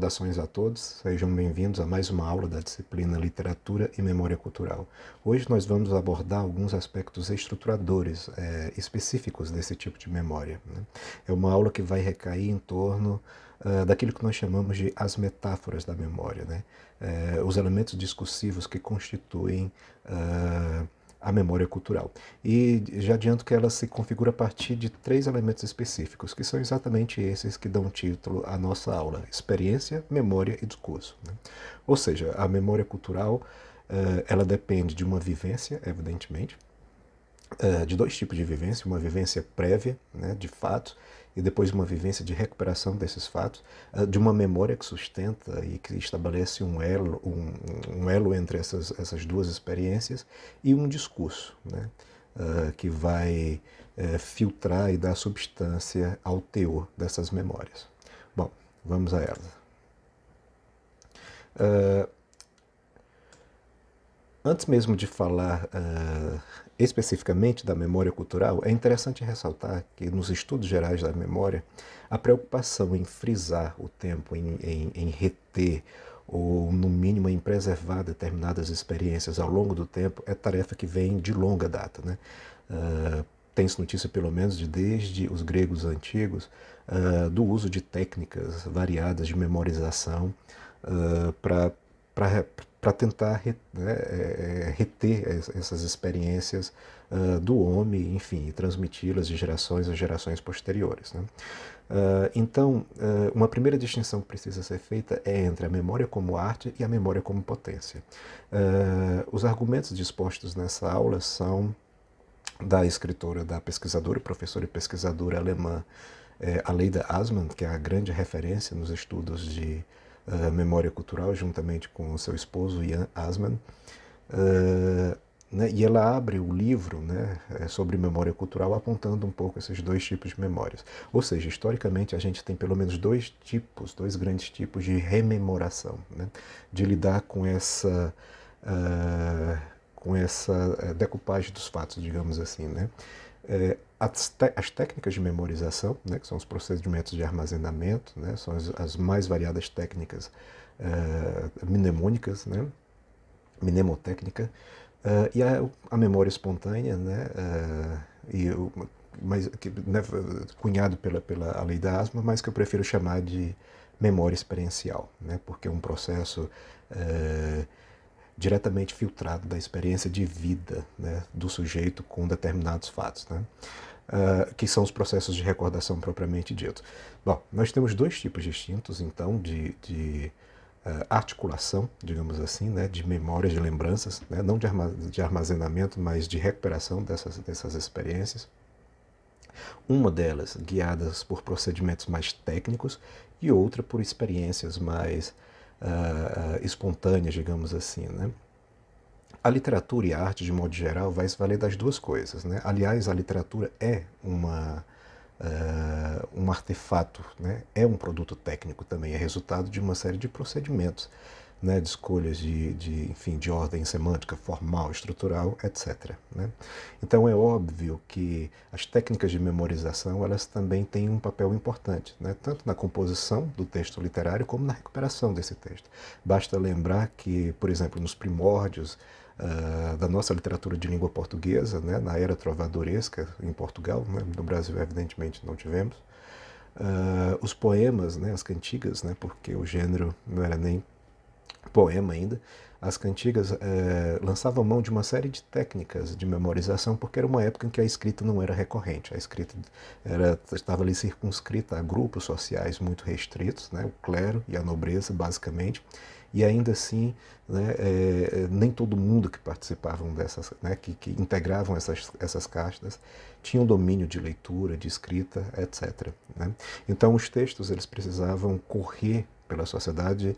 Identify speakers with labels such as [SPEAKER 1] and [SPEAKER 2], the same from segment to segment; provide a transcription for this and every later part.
[SPEAKER 1] Saudações a todos, sejam bem-vindos a mais uma aula da disciplina Literatura e Memória Cultural. Hoje nós vamos abordar alguns aspectos estruturadores específicos desse tipo de memória, né? É uma aula que vai recair em torno daquilo que nós chamamos de as metáforas da memória, né? Os elementos discursivos que constituem a memória cultural. E já adianto que ela se configura a partir de 3 elementos específicos, que são exatamente esses que dão título à nossa aula: experiência, memória e discurso, né? Ou seja, a memória cultural, ela depende de uma vivência, evidentemente, de 2 tipos de vivência: uma vivência prévia, né, de fatos, e depois uma vivência de recuperação desses fatos, de uma memória que sustenta e que estabelece um elo entre essas 2 experiências, e um discurso, né, que vai filtrar e dar substância ao teor dessas memórias. Bom, vamos a elas. Antes mesmo de falar especificamente da memória cultural, é interessante ressaltar que nos estudos gerais da memória, a preocupação em frisar o tempo, em reter ou, no mínimo, em preservar determinadas experiências ao longo do tempo, é tarefa que vem de longa data, né? Tem-se notícia, pelo menos, desde os gregos antigos, do uso de técnicas variadas de memorização para tentar reter essas experiências do homem, enfim, e transmiti-las de gerações a gerações posteriores, né? Então, uma primeira distinção que precisa ser feita é entre a memória como arte e a memória como potência. Os argumentos dispostos nessa aula são da escritora, da pesquisadora, professora e pesquisadora alemã Aleida Assmann, que é a grande referência nos estudos de memória cultural, juntamente com o seu esposo, Jan Assmann. Né, e ela abre o livro, né, sobre memória cultural apontando um pouco esses 2 tipos de memórias. Ou seja, historicamente a gente tem pelo menos 2 grandes tipos de rememoração, né, de lidar com essa decupagem dos fatos, digamos assim, né? As técnicas de memorização, né, que são os procedimentos de armazenamento, né, são as mais variadas técnicas mnemônicas, né, mnemotécnica, e a memória espontânea, né, né, cunhado pela Aleida Assmann, mas que eu prefiro chamar de memória experiencial, né, porque é um processo diretamente filtrado da experiência de vida, né, do sujeito com determinados fatos, né, que são os processos de recordação propriamente dito. Bom, nós temos 2 tipos distintos, então, de articulação, digamos assim, né, de memórias, de lembranças, né, não de armazenamento, mas de recuperação dessas experiências. Uma delas guiadas por procedimentos mais técnicos e outra por experiências mais espontâneas, digamos assim, né? A literatura e a arte, de modo geral, vai se valer das 2 coisas, né? Aliás, a literatura é um artefato, né? É um produto técnico também, é resultado de uma série de procedimentos, né? De escolhas enfim, de ordem semântica, formal, estrutural, etc., né? Então é óbvio que as técnicas de memorização, elas também têm um papel importante, né? Tanto na composição do texto literário como na recuperação desse texto. Basta lembrar que, por exemplo, nos primórdios da nossa literatura de língua portuguesa, né, na era trovadoresca em Portugal, né, no Brasil evidentemente não tivemos, os poemas, né, as cantigas, né, porque o gênero não era nem poema ainda, as cantigas lançavam mão de uma série de técnicas de memorização, porque era uma época em que a escrita não era recorrente, a escrita estava ali circunscrita a grupos sociais muito restritos, né, o clero e a nobreza, basicamente, e ainda assim, né, nem todo mundo que participavam dessas, né, que integravam essas castas, tinham domínio de leitura, de escrita, etc., né? Então os textos, eles precisavam correr pela sociedade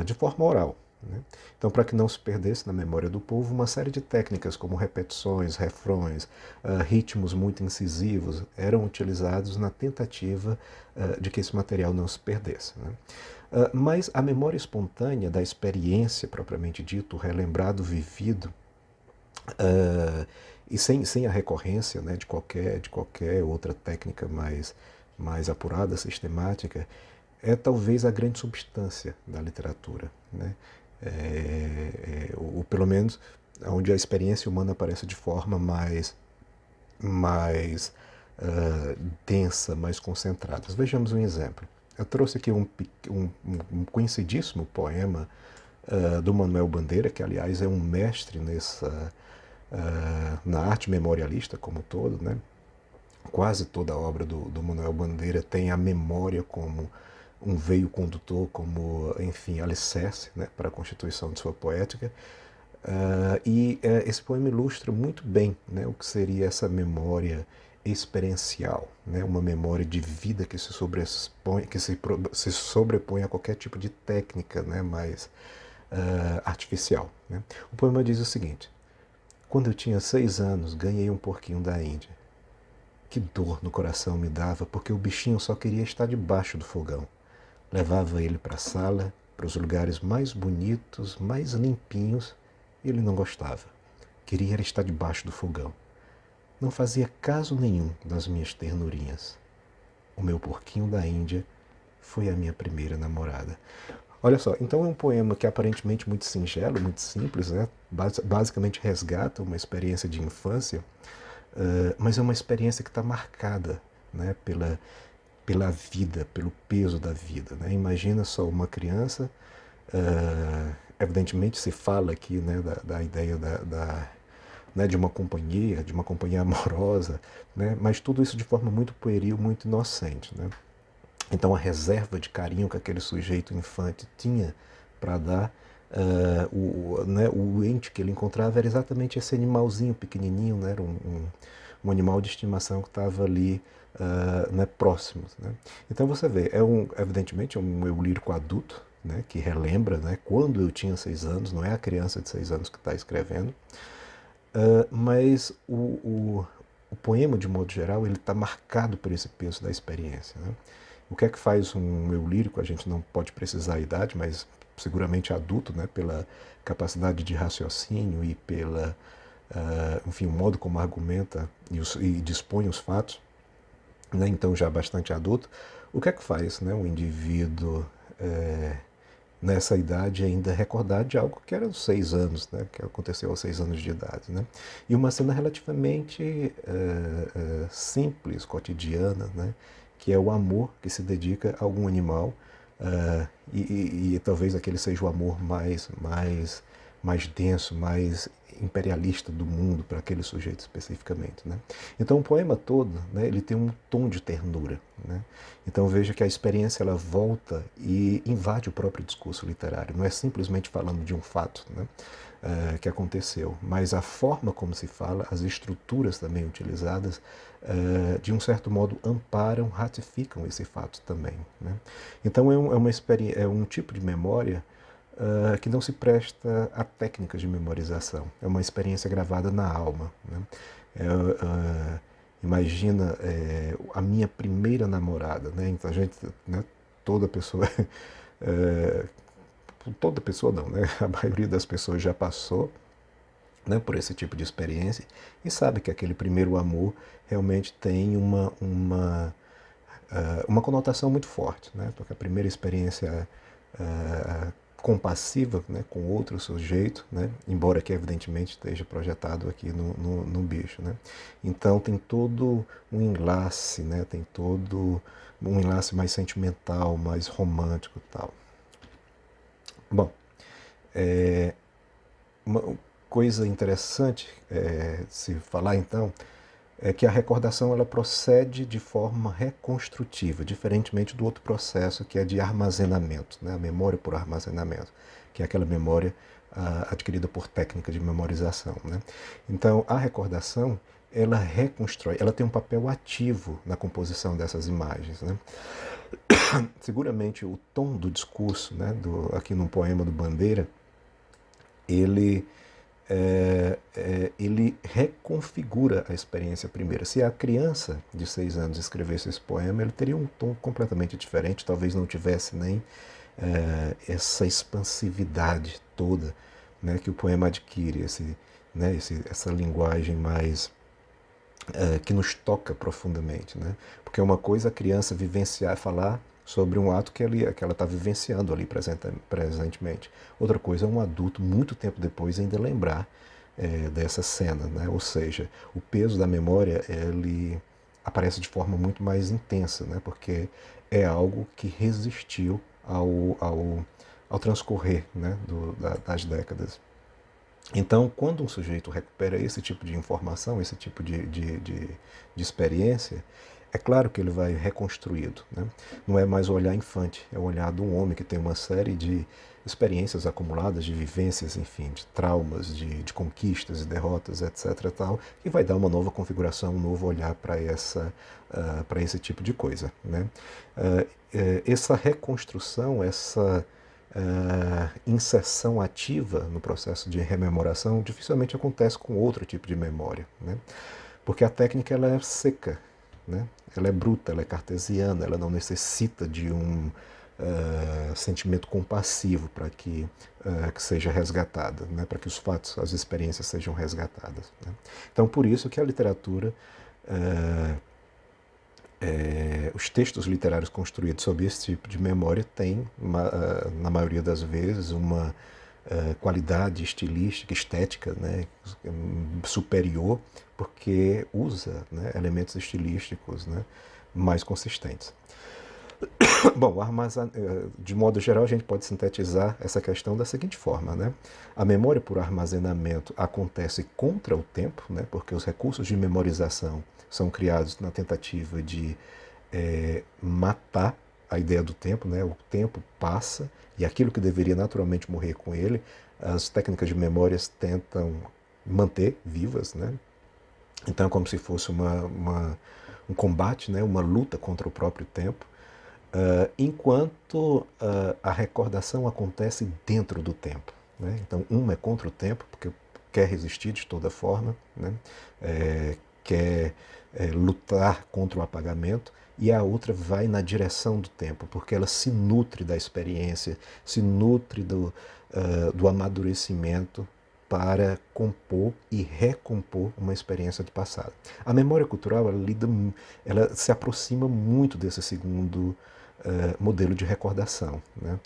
[SPEAKER 1] de forma oral, né? Então, para que não se perdesse na memória do povo, uma série de técnicas como repetições, refrões, ritmos muito incisivos eram utilizados na tentativa de que esse material não se perdesse, né? Mas a memória espontânea da experiência propriamente dito, relembrado, vivido, e sem a recorrência, né, de qualquer outra técnica mais apurada, sistemática, é talvez a grande substância da literatura, né? Ou pelo menos onde a experiência humana aparece de forma mais densa, mais concentrada. Vejamos um exemplo. Eu trouxe aqui um conhecidíssimo poema do Manuel Bandeira, que aliás é um mestre na arte memorialista como um todo, né? Quase toda a obra do Manuel Bandeira tem a memória como um veio condutor, como, enfim, alicerce, né, para a constituição de sua poética. Esse poema ilustra muito bem, né, o que seria essa memória experiencial, né, uma memória de vida que se sobrepõe a qualquer tipo de técnica, né, mais artificial. Né? O poema diz o seguinte: quando eu tinha 6 anos, ganhei um porquinho da Índia. Que dor no coração me dava, porque o bichinho só queria estar debaixo do fogão. Levava ele para a sala, para os lugares mais bonitos, mais limpinhos, e ele não gostava. Queria era estar debaixo do fogão. Não fazia caso nenhum das minhas ternurinhas. O meu porquinho da Índia foi a minha primeira namorada. Olha só, então é um poema que é aparentemente muito singelo, muito simples, né? Basicamente resgata uma experiência de infância, mas é uma experiência que está marcada, né, pela vida, pelo peso da vida. Né? Imagina só uma criança, evidentemente se fala aqui, né, da ideia né, de uma companhia amorosa, né, mas tudo isso de forma muito pueril, muito inocente. Né? Então a reserva de carinho que aquele sujeito infante tinha para dar, né, o ente que ele encontrava era exatamente esse animalzinho pequenininho, né, era um animal de estimação que estava ali, né, próximo. Né? Então você vê, evidentemente é um eu lírico adulto, né, que relembra, né, quando eu tinha 6 anos, não é a criança de 6 anos que está escrevendo, mas o poema, de modo geral, ele está marcado por esse peso da experiência. Né? O que é que faz um eu lírico? A gente não pode precisar a idade, mas seguramente adulto, né, pela capacidade de raciocínio e enfim, o modo como argumenta e dispõe os fatos, né, então já bastante adulto. O que é que faz, né, um indivíduo nessa idade ainda recordar de algo que era aos 6 anos, né, que aconteceu aos 6 anos de idade, né? E uma cena relativamente simples, cotidiana, né, que é o amor que se dedica a algum animal, e talvez aquele seja o amor mais denso, mais imperialista do mundo para aquele sujeito especificamente. Né? Então o poema todo, né, ele tem um tom de ternura. Né? Então veja que a experiência ela volta e invade o próprio discurso literário. Não é simplesmente falando de um fato, né, que aconteceu, mas a forma como se fala, as estruturas também utilizadas, de um certo modo amparam, ratificam esse fato também. Né? Então é um tipo de memória que não se presta a técnicas de memorização. É uma experiência gravada na alma. Né? Imagina a minha primeira namorada. Né? Então a gente, né, toda pessoa, toda pessoa não, né? A maioria das pessoas já passou, né, por esse tipo de experiência e sabe que aquele primeiro amor realmente tem uma conotação muito forte, né? Porque a primeira experiência compassiva, né, com outro sujeito, né, embora que evidentemente esteja projetado aqui no bicho. Né? Então tem todo um enlace, né, tem todo um enlace mais sentimental, mais romântico e tal. Bom, uma coisa interessante se falar então é que a recordação ela procede de forma reconstrutiva, diferentemente do outro processo que é de armazenamento, né? A memória por armazenamento, que é aquela memória adquirida por técnica de memorização. Né? Então, a recordação ela reconstrói, ela tem um papel ativo na composição dessas imagens. Né? Seguramente o tom do discurso, né, aqui no poema do Bandeira, ele reconfigura a experiência primeira. Se a criança de 6 anos escrevesse esse poema, ele teria um tom completamente diferente, talvez não tivesse nem essa expansividade toda, né, que o poema adquire, né, essa linguagem mais que nos toca profundamente. Né? Porque é uma coisa a criança vivenciar, falar sobre um ato que ela está vivenciando ali presentemente. Outra coisa é um adulto, muito tempo depois, ainda lembrar dessa cena, né? Ou seja, o peso da memória ele aparece de forma muito mais intensa, né? Porque é algo que resistiu ao transcorrer, né? Das décadas. Então, quando um sujeito recupera esse tipo de informação, esse tipo de experiência, é claro que ele vai reconstruído. Né? Não é mais o olhar infante, é o olhar de um homem que tem uma série de experiências acumuladas, de vivências, enfim, de traumas, de conquistas e derrotas, etc. Tal, que vai dar uma nova configuração, um novo olhar para esse tipo de coisa. Né? Essa reconstrução, essa inserção ativa no processo de rememoração dificilmente acontece com outro tipo de memória, né? Porque a técnica ela é seca, né? Ela é bruta, ela é cartesiana, ela não necessita de um sentimento compassivo para que seja resgatada, né? Para que os fatos, as experiências sejam resgatadas. Né? Então, por isso que a literatura os textos literários construídos sob esse tipo de memória têm, na maioria das vezes, uma qualidade estilística, estética, né, superior, porque usa, né, elementos estilísticos, né, mais consistentes. Bom, de modo geral, a gente pode sintetizar essa questão da seguinte forma, né? A memória por armazenamento acontece contra o tempo, né? Porque os recursos de memorização são criados na tentativa de matar a ideia do tempo, né? O tempo passa e aquilo que deveria naturalmente morrer com ele, as técnicas de memórias tentam manter vivas, né? Então é como se fosse um combate, né? Uma luta contra o próprio tempo. Enquanto a recordação acontece dentro do tempo. Né? Então, uma é contra o tempo, porque quer resistir de toda forma, né? Quer lutar contra o apagamento, e a outra vai na direção do tempo, porque ela se nutre da experiência, se nutre do amadurecimento para compor e recompor uma experiência do passado. A memória cultural ela se aproxima muito desse segundo modelo de recordação. Né?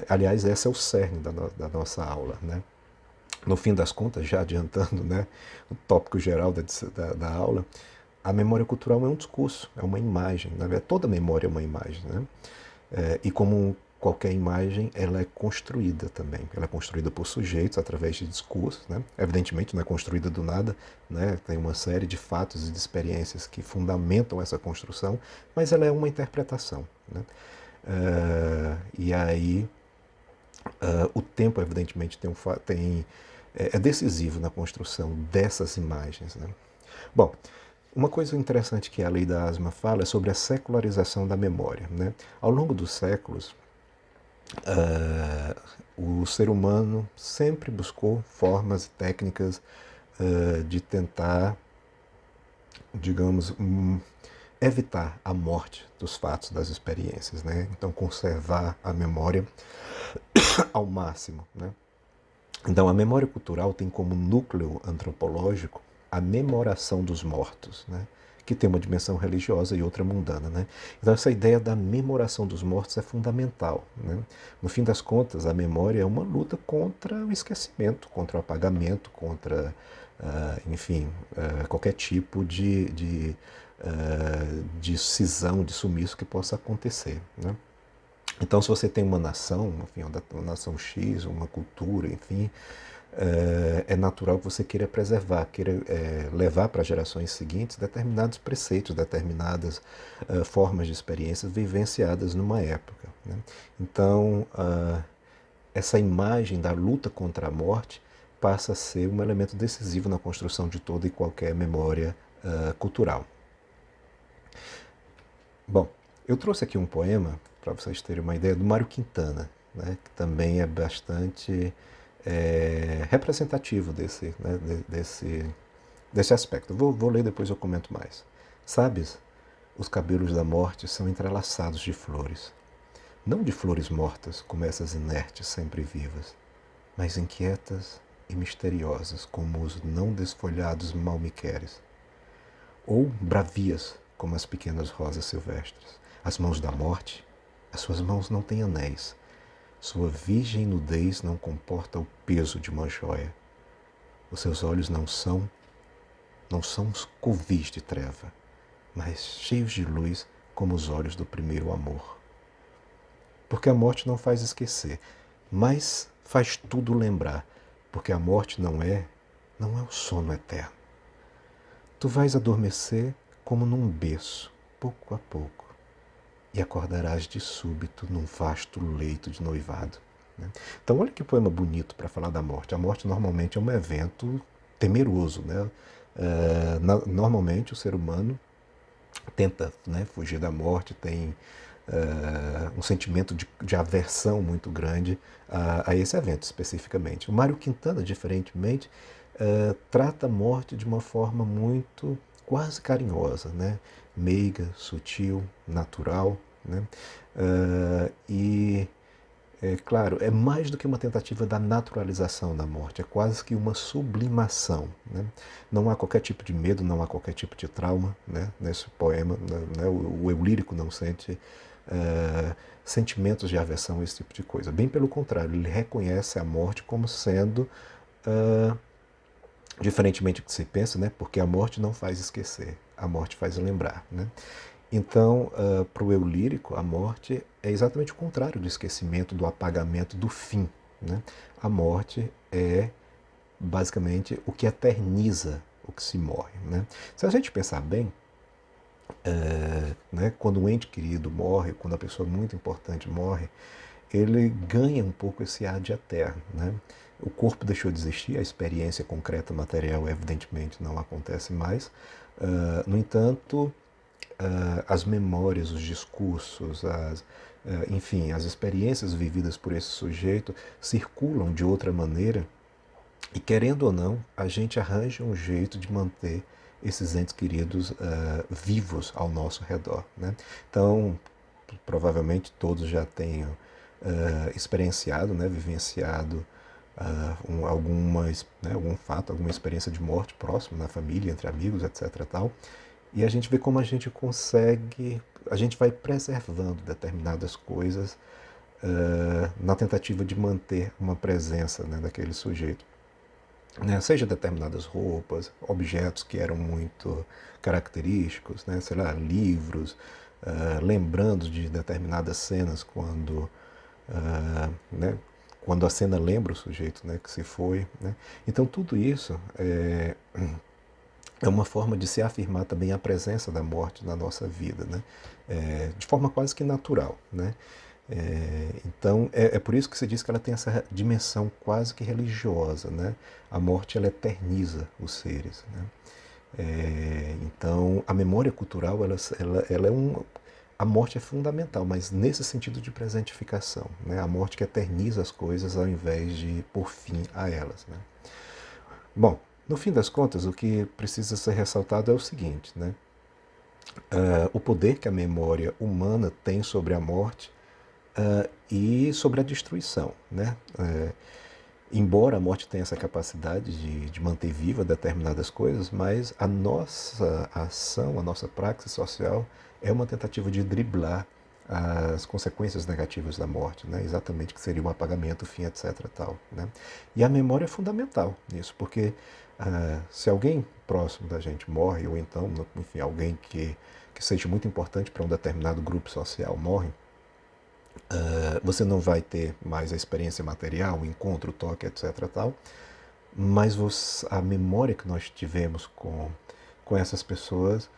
[SPEAKER 1] Aliás, esse é o cerne da nossa aula. Né? No fim das contas, já adiantando, né, o tópico geral da aula, a memória cultural é um discurso, é uma imagem. Na verdade, toda memória é uma imagem. Né? E como qualquer imagem, ela é construída também. Ela é construída por sujeitos através de discursos. Né? Evidentemente, não é construída do nada. Né? Tem uma série de fatos e de experiências que fundamentam essa construção, mas ela é uma interpretação. Né? E aí, o tempo, evidentemente, é decisivo na construção dessas imagens. Né? Bom, uma coisa interessante que a lei da Asma fala é sobre a secularização da memória. Né? Ao longo dos séculos, o ser humano sempre buscou formas e técnicas de tentar, digamos, evitar a morte dos fatos, das experiências. Né? Então, conservar a memória ao máximo. Né? Então, a memória cultural tem como núcleo antropológico a memoração dos mortos, né? Que tem uma dimensão religiosa e outra mundana. Né? Então, essa ideia da memoração dos mortos é fundamental. Né? No fim das contas, a memória é uma luta contra o esquecimento, contra o apagamento, contra, enfim, qualquer tipo de cisão, de sumiço que possa acontecer. Né? Então, se você tem uma nação, enfim, uma nação X, uma cultura, enfim, é natural que você queira preservar, queira levar para gerações seguintes determinados preceitos, determinadas formas de experiências vivenciadas numa época. Né? Então, essa imagem da luta contra a morte passa a ser um elemento decisivo na construção de toda e qualquer memória cultural. Bom, eu trouxe aqui um poema, para vocês terem uma ideia, do Mário Quintana, né, que também é bastante representativo desse aspecto. Vou ler, depois eu comento mais. Sabes, os cabelos da morte são entrelaçados de flores. Não de flores mortas, como essas inertes sempre vivas, mas inquietas e misteriosas, como os não desfolhados malmiqueres. Ou bravias, como as pequenas rosas silvestres. As mãos da morte As suas mãos não têm anéis. Sua virgem nudez não comporta o peso de uma joia. Os seus olhos não são os covis de treva, mas cheios de luz como os olhos do primeiro amor. Porque a morte não faz esquecer, mas faz tudo lembrar, porque a morte não é o sono eterno. Tu vais adormecer como num berço, pouco a pouco, e acordarás de súbito num vasto leito de noivado. Né? Então olha que poema bonito para falar da morte. A morte normalmente é um evento temeroso. Né? Normalmente o ser humano tenta, né, fugir da morte, tem um sentimento de aversão muito grande a esse evento especificamente. O Mário Quintana, diferentemente, trata a morte de uma forma muito quase carinhosa, né? Meiga, sutil, natural. Né? Claro, é mais do que uma tentativa da naturalização da morte, é quase que uma sublimação. Né? Não há qualquer tipo de medo, não há qualquer tipo de trauma, né? Nesse poema. Né? O eu lírico não sente sentimentos de aversão a esse tipo de coisa. Bem pelo contrário, ele reconhece a morte como sendo, diferentemente do que se pensa, né? Porque a morte não faz esquecer, a morte faz lembrar. Né? Então, para o eu lírico, a morte é exatamente o contrário do esquecimento, do apagamento, do fim. Né? A morte é basicamente o que eterniza o que se morre. Né? Se a gente pensar bem, né, quando um ente querido morre, quando a pessoa muito importante morre, ele ganha um pouco esse ar de eterno. Né? O corpo deixou de existir, a experiência concreta material evidentemente não acontece mais. No entanto, as memórias, os discursos, enfim, as experiências vividas por esse sujeito circulam de outra maneira e, querendo ou não, a gente arranja um jeito de manter esses entes queridos vivos ao nosso redor. Né? Então, provavelmente todos já tenham experienciado, né, vivenciado algum fato, alguma experiência de morte próximo na família, entre amigos, etc. Tal. E a gente vê como a gente consegue, a gente vai preservando determinadas coisas na tentativa de manter uma presença, né, daquele sujeito. Né? Seja determinadas roupas, objetos que eram muito característicos, né? Sei lá, livros, lembrando de determinadas cenas né? Quando a cena lembra o sujeito, né, que se foi. Né? Então tudo isso é uma forma de se afirmar também a presença da morte na nossa vida, né? De forma quase que natural. Né? Então, é por isso que se diz que ela tem essa dimensão quase que religiosa. Né? A morte, ela eterniza os seres. Né? Então, a memória cultural, ela a morte é fundamental, mas nesse sentido de presentificação. Né? A morte que eterniza as coisas ao invés de pôr fim a elas. Né? Bom, no fim das contas, o que precisa ser ressaltado é o seguinte, né? O poder que a memória humana tem sobre a morte e sobre a destruição. Né? Embora a morte tenha essa capacidade de manter viva determinadas coisas, mas a nossa ação, a nossa praxis social é uma tentativa de driblar as consequências negativas da morte, né? Exatamente, que seria o apagamento, o fim, etc. Tal, né? E a memória é fundamental nisso, porque se alguém próximo da gente morre, ou então, enfim, alguém que seja muito importante para um determinado grupo social morre, você não vai ter mais a experiência material, o encontro, o toque, etc. Tal, mas a memória que nós tivemos com essas pessoas,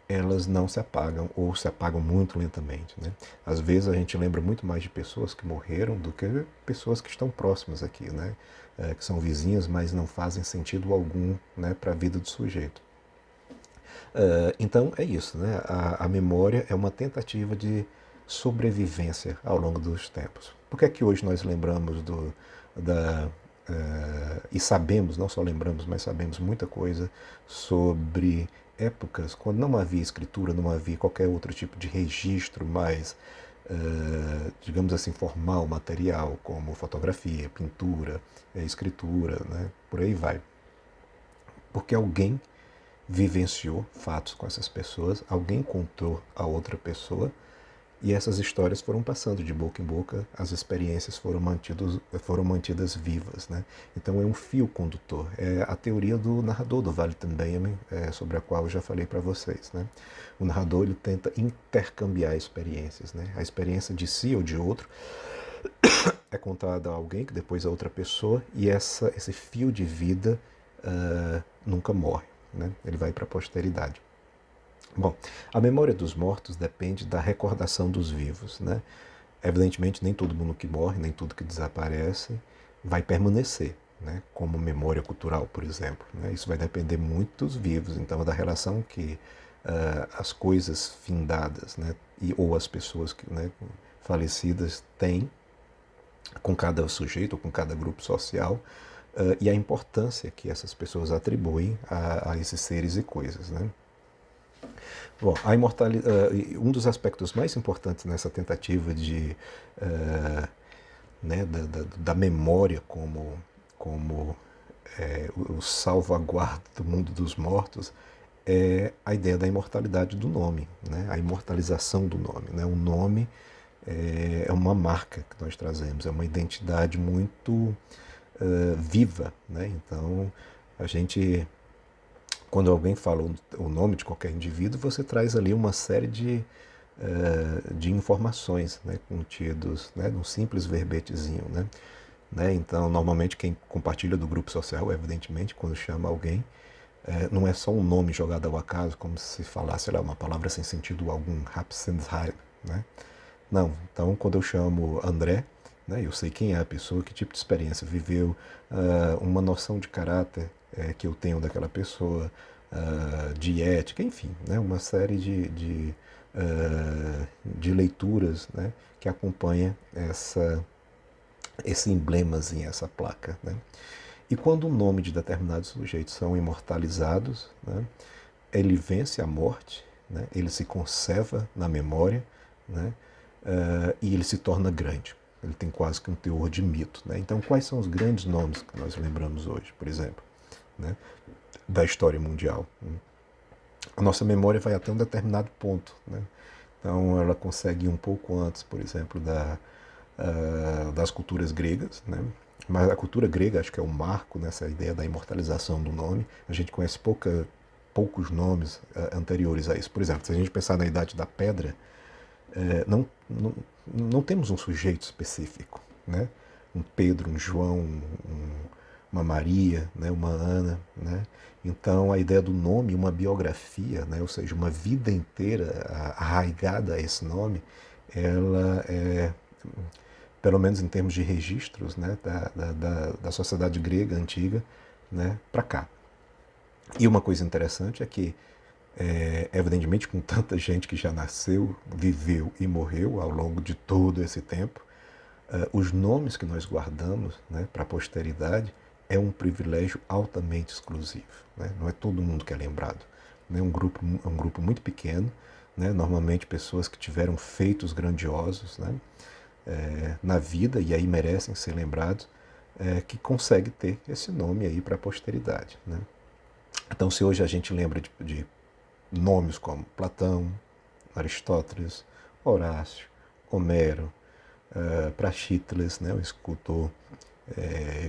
[SPEAKER 1] elas não se apagam ou se apagam muito lentamente. Né? Às vezes a gente lembra muito mais de pessoas que morreram do que pessoas que estão próximas aqui, né? Que são vizinhas, mas não fazem sentido algum, né, para a vida do sujeito. Então é isso, né? A memória é uma tentativa de sobrevivência ao longo dos tempos. Por que é que hoje nós lembramos e sabemos, não só lembramos, mas sabemos muita coisa sobre épocas quando não havia escritura, não havia qualquer outro tipo de registro mais, digamos assim, formal, material, como fotografia, pintura, escritura, né? Por aí vai. Porque alguém vivenciou fatos com essas pessoas, alguém contou a outra pessoa E essas histórias foram passando de boca em boca, as experiências foram mantidas vivas, né? Então é um fio condutor. É a teoria do narrador, do Walter Benjamin, sobre a qual eu já falei para vocês, né? O narrador, ele tenta intercambiar experiências, né? A experiência de si ou de outro é contada a alguém, que depois a outra pessoa, e esse fio de vida nunca morre, né? Ele vai para a posteridade. Bom, a memória dos mortos depende da recordação dos vivos, né? Evidentemente, nem todo mundo que morre, nem tudo que desaparece vai permanecer, né? Como memória cultural, por exemplo, né? Isso vai depender muito dos vivos, então da relação que as coisas findadas, né? Ou as pessoas que, né, falecidas têm com cada sujeito, ou com cada grupo social, e a importância que essas pessoas atribuem a esses seres e coisas, né? Bom, um dos aspectos mais importantes nessa tentativa né, da memória como o salvaguarda do mundo dos mortos é a ideia da imortalidade do nome, né? A imortalização do nome, né? O nome é uma marca que nós trazemos, é uma identidade muito viva, né? Então, a gente, quando alguém fala o nome de qualquer indivíduo, você traz ali uma série de informações, né, contidos, né, num simples verbetezinho, né? Então, normalmente quem compartilha do grupo social, evidentemente, quando chama alguém, não é só um nome jogado ao acaso, como se falasse, sei lá, uma palavra sem sentido algum, Rapsensheim, né? Não, então quando eu chamo André, né, eu sei quem é a pessoa, que tipo de experiência viveu, uma noção de caráter que eu tenho daquela pessoa, de ética, enfim, né, uma série de leituras, né, que acompanha esse emblemazinho, essa placa, né? E quando o nome de determinados sujeitos são imortalizados, né, ele vence a morte, né, ele se conserva na memória, né, e ele se torna grande. Ele tem quase que um teor de mito, né? Então, quais são os grandes nomes que nós lembramos hoje, por exemplo, né, da história mundial? A nossa memória vai até um determinado ponto, né? Então, ela consegue ir um pouco antes, por exemplo, das culturas gregas, né? Mas a cultura grega acho que é o marco nessa ideia da imortalização do nome. A gente conhece poucos nomes anteriores a isso. Por exemplo, se a gente pensar na Idade da Pedra, não temos um sujeito específico, né? Um Pedro, um João, uma Maria, né? Uma Ana, né? Então a ideia do nome, uma biografia, né? Ou seja, uma vida inteira arraigada a esse nome, ela é, pelo menos em termos de registros, né? da sociedade grega antiga, né? Para cá. E uma coisa interessante é que, evidentemente, com tanta gente que já nasceu, viveu e morreu ao longo de todo esse tempo, os nomes que nós guardamos, né, para a posteridade é um privilégio altamente exclusivo, né? Não é todo mundo que é lembrado. É um grupo muito pequeno, né? Normalmente pessoas que tiveram feitos grandiosos, né, na vida e aí merecem ser lembrados, que consegue ter esse nome aí para a posteridade, né? Então, se hoje a gente lembra de nomes como Platão, Aristóteles, Horácio, Homero, Praxíteles, né, o escultor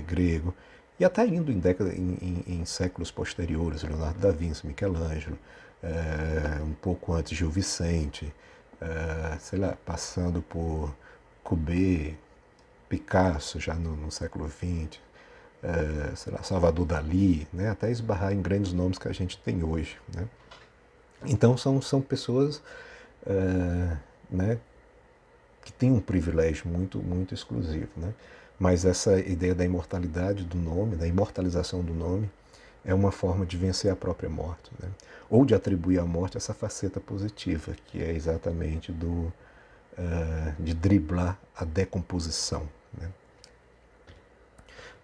[SPEAKER 1] grego, e até indo em séculos posteriores, Leonardo da Vinci, Michelangelo, um pouco antes Gil Vicente, sei lá, passando por Courbet, Picasso já no século XX, sei lá, Salvador Dalí, né, até esbarrar em grandes nomes que a gente tem hoje, né? Então são pessoas, né, que têm um privilégio muito exclusivo, né? Mas essa ideia da imortalidade do nome, da imortalização do nome, é uma forma de vencer a própria morte, né? Ou de atribuir à morte essa faceta positiva, que é exatamente de driblar a decomposição, né?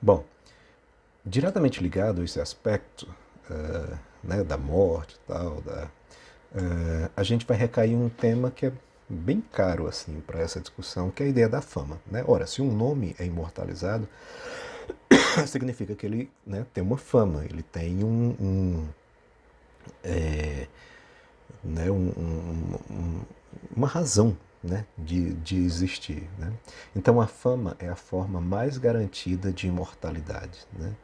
[SPEAKER 1] Bom, diretamente ligado a esse aspecto, né, da morte e tal, a gente vai recair um tema que é bem caro assim para essa discussão, que é a ideia da fama, né? Ora, se um nome é imortalizado, significa que ele, né, tem uma fama, ele tem né, uma razão, né, de existir. Né? Então a fama é a forma mais garantida de imortalidade. Né?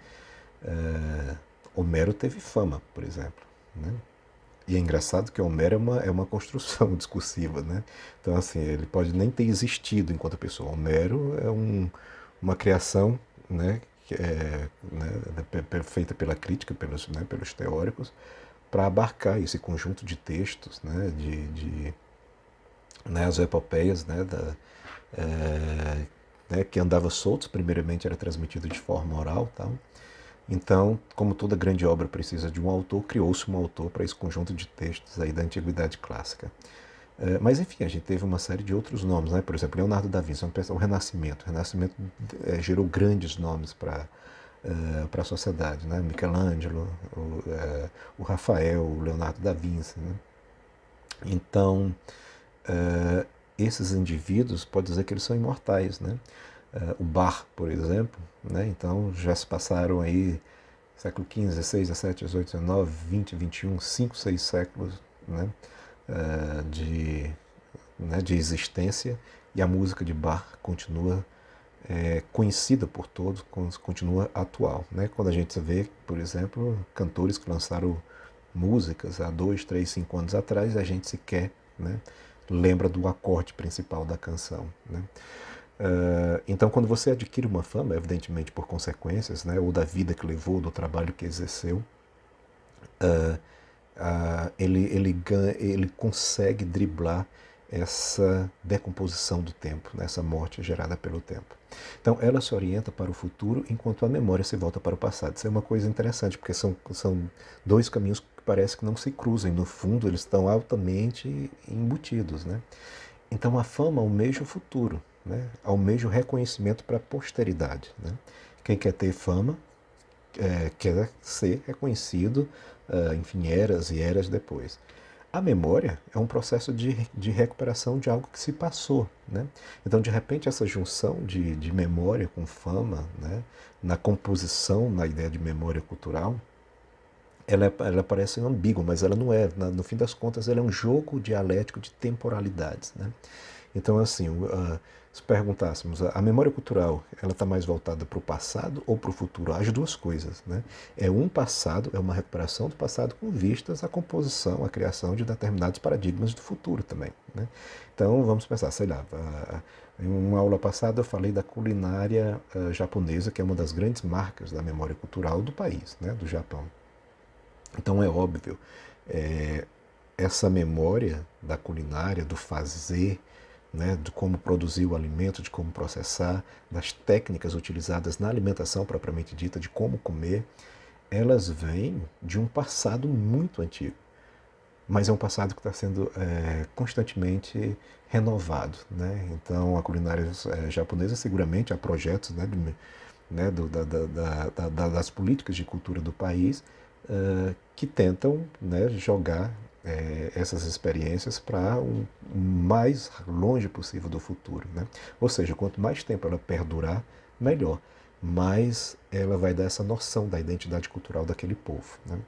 [SPEAKER 1] Homero teve fama, por exemplo. Né? E é engraçado que Homero é uma construção discursiva, né? Então, assim, ele pode nem ter existido enquanto pessoa. Homero é uma criação, né, que é, né, feita pela crítica, pelos teóricos, para abarcar esse conjunto de textos, né, né, as epopeias, né, que andava soltos. Primeiramente era transmitido de forma oral, tal. Então, como toda grande obra precisa de um autor, criou-se um autor para esse conjunto de textos aí da Antiguidade Clássica. Mas, enfim, a gente teve uma série de outros nomes, né? Por exemplo, Leonardo da Vinci, o Renascimento. O Renascimento gerou grandes nomes para a sociedade, né? Michelangelo, o Rafael, o Leonardo da Vinci. Né? Então, esses indivíduos, pode dizer que eles são imortais, né? O Bach, por exemplo, né? Então já se passaram aí século XV, XVI, XVII, XVIII, XIX, XX, XXI, 5, 6 séculos, né? De, né, de existência, e a música de Bach continua conhecida por todos, continua atual. Né? Quando a gente vê, por exemplo, cantores que lançaram músicas há 2, 3, 5 anos atrás, a gente sequer, né, lembra do acorde principal da canção. Né? Então, quando você adquire uma fama, evidentemente por consequências, né, ou da vida que levou, do trabalho que exerceu, ele consegue driblar essa decomposição do tempo, né, essa morte gerada pelo tempo. Então, ela se orienta para o futuro, enquanto a memória se volta para o passado. Isso é uma coisa interessante, porque são dois caminhos que parece que não se cruzam. No fundo, eles estão altamente embutidos. Né? Então, a fama almeja o futuro, né? Almeja o reconhecimento para a posteridade. Né? Quem quer ter fama quer ser reconhecido, enfim, eras e eras depois. A memória é um processo de recuperação de algo que se passou. Né? Então, de repente, essa junção de memória com fama, né, na composição, na ideia de memória cultural, ela parece ambígua, mas ela não é. No fim das contas, ela é um jogo dialético de temporalidades. Né? Então, assim, se perguntássemos, a memória cultural, ela está mais voltada para o passado ou para o futuro? As duas coisas. Né? É um passado, é uma recuperação do passado com vistas à composição, à criação de determinados paradigmas do futuro também. Né? Então, vamos pensar, sei lá, em uma aula passada eu falei da culinária japonesa, que é uma das grandes marcas da memória cultural do país, né, do Japão. Então, é óbvio, essa memória da culinária, do fazer, né, de como produzir o alimento, de como processar, das técnicas utilizadas na alimentação propriamente dita, de como comer, elas vêm de um passado muito antigo. Mas é um passado que está sendo constantemente renovado. Né? Então, a culinária japonesa, seguramente, há projetos, né, das políticas de cultura do país que tentam, né, jogar essas experiências para o mais longe possível do futuro. Né? Ou seja, quanto mais tempo ela perdurar, melhor. Mais ela vai dar essa noção da identidade cultural daquele povo. Né?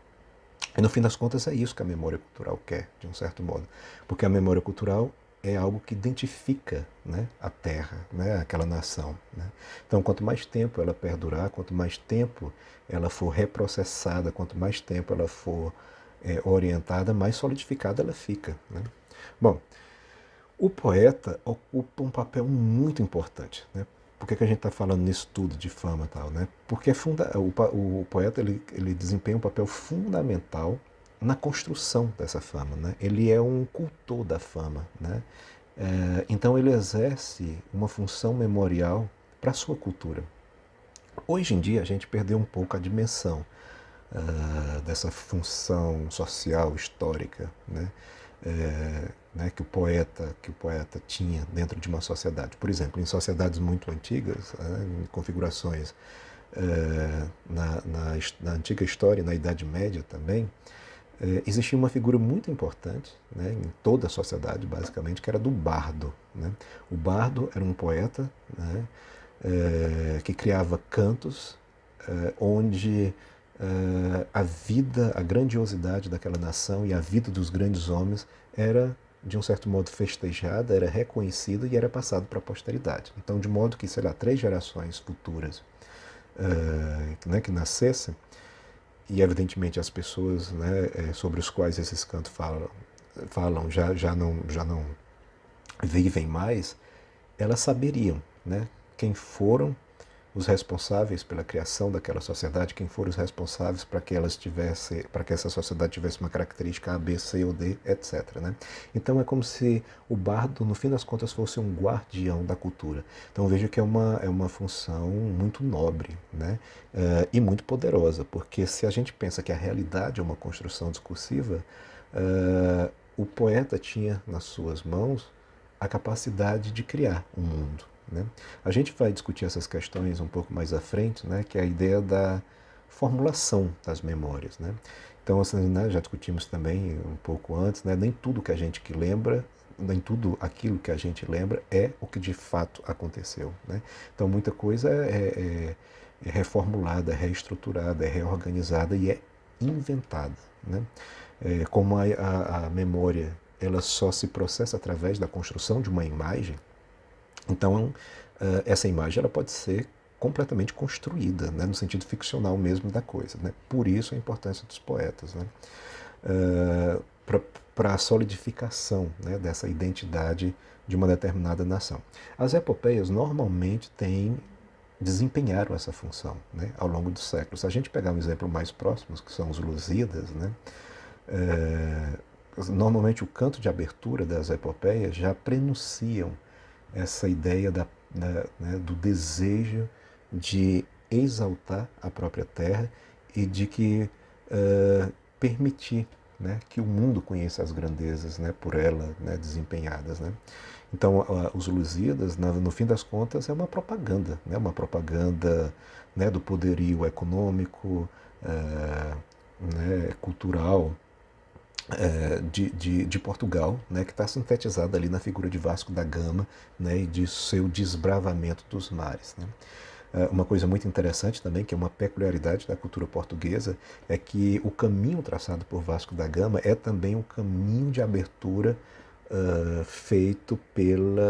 [SPEAKER 1] E no fim das contas é isso que a memória cultural quer, de um certo modo. Porque a memória cultural é algo que identifica, né, a terra, né, aquela nação. Né? Então, quanto mais tempo ela perdurar, quanto mais tempo ela for reprocessada, quanto mais tempo ela for orientada, mais solidificada ela fica. Né? Bom, o poeta ocupa um papel muito importante. Né? Por que a gente está falando nisso tudo de fama e tal? Né? Porque o poeta ele desempenha um papel fundamental na construção dessa fama. Né? Ele é um cultor da fama. Né? Então ele exerce uma função memorial para a sua cultura. Hoje em dia a gente perdeu um pouco a dimensão dessa função social, histórica, né? Né, que o poeta tinha dentro de uma sociedade. Por exemplo, em sociedades muito antigas, em configurações na antiga história, na Idade Média também, existia uma figura muito importante, né, em toda a sociedade, basicamente, que era do bardo. Né? O bardo era um poeta, né, que criava cantos onde a vida, a grandiosidade daquela nação e a vida dos grandes homens era de um certo modo, festejada, era reconhecida e era passado para a posteridade. Então, de modo que, sei lá, 3 gerações futuras né, que nascessem, e evidentemente as pessoas, né, sobre os quais esses cantos falam já não vivem mais, elas saberiam, né, quem foram os responsáveis pela criação daquela sociedade, quem foram os responsáveis para que para que essa sociedade tivesse uma característica A, B, C ou D, etc. Né? Então é como se o bardo, no fim das contas, fosse um guardião da cultura. Então vejo que é uma função muito nobre, né? E muito poderosa, porque se a gente pensa que a realidade é uma construção discursiva, o poeta tinha nas suas mãos a capacidade de criar um mundo. Né? A gente vai discutir essas questões um pouco mais à frente, né, que é a ideia da formulação das memórias. Né? Então, assim, né, já discutimos também um pouco antes, né, nem tudo que a gente que lembra, nem tudo aquilo que a gente lembra é o que de fato aconteceu. Né? Então, muita coisa é reformulada, é reestruturada, é reorganizada e é inventada. Né? Como a memória ela só se processa através da construção de uma imagem, então, essa imagem ela pode ser completamente construída, né, no sentido ficcional mesmo da coisa. Né? Por isso a importância dos poetas, né? Para a solidificação, né, dessa identidade de uma determinada nação. As epopeias normalmente desempenharam essa função, né, ao longo dos séculos. Se a gente pegar um exemplo mais próximo, que são os Lusíadas, né, normalmente o canto de abertura das epopeias já prenunciam essa ideia né, do desejo de exaltar a própria terra e de que permitir, né, que o mundo conheça as grandezas, né, por ela, né, desempenhadas. Né? Então, os Lusíadas, no fim das contas, é uma propaganda, né, do poderio econômico, né, cultural, de Portugal, né, que está sintetizada ali na figura de Vasco da Gama, né, e de seu desbravamento dos mares. Né. Uma coisa muito interessante também, que é uma peculiaridade da cultura portuguesa, é que o caminho traçado por Vasco da Gama é também um caminho de abertura feito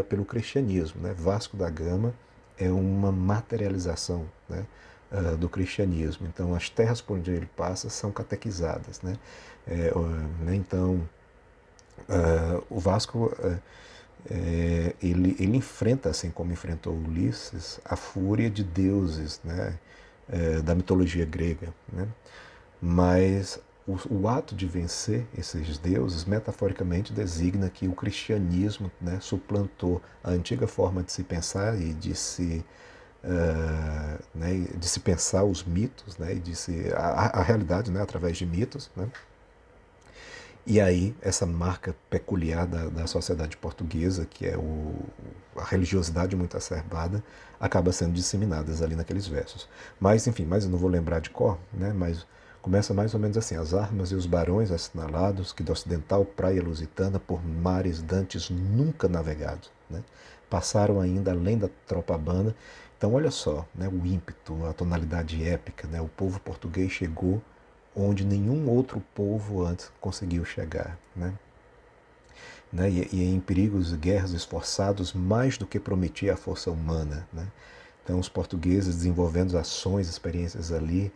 [SPEAKER 1] pelo cristianismo. Né. Vasco da Gama é uma materialização, né, do cristianismo. Então, as terras por onde ele passa são catequizadas. Né. Então, o Vasco ele enfrenta, assim como enfrentou Ulisses, a fúria de deuses, né, da mitologia grega. Né? Mas o ato de vencer esses deuses, metaforicamente, designa que o cristianismo, né, suplantou a antiga forma de se pensar e né, de se pensar os mitos, né, e a realidade, né, através de mitos. Né? E aí, essa marca peculiar da sociedade portuguesa, que é a religiosidade muito acerbada, acaba sendo disseminada ali naqueles versos. Mas, enfim, eu não vou lembrar de cor, né? Mas começa mais ou menos assim: as armas e os barões assinalados, que da ocidental praia lusitana, por mares dantes nunca navegados, né? Passaram ainda além da tropa habana. Então, olha só, né, o ímpeto, a tonalidade épica, né? O povo português chegou onde nenhum outro povo antes conseguiu chegar. Né? E em perigos e guerras esforçados mais do que prometia a força humana. Né? Então, os portugueses desenvolvendo ações, experiências ali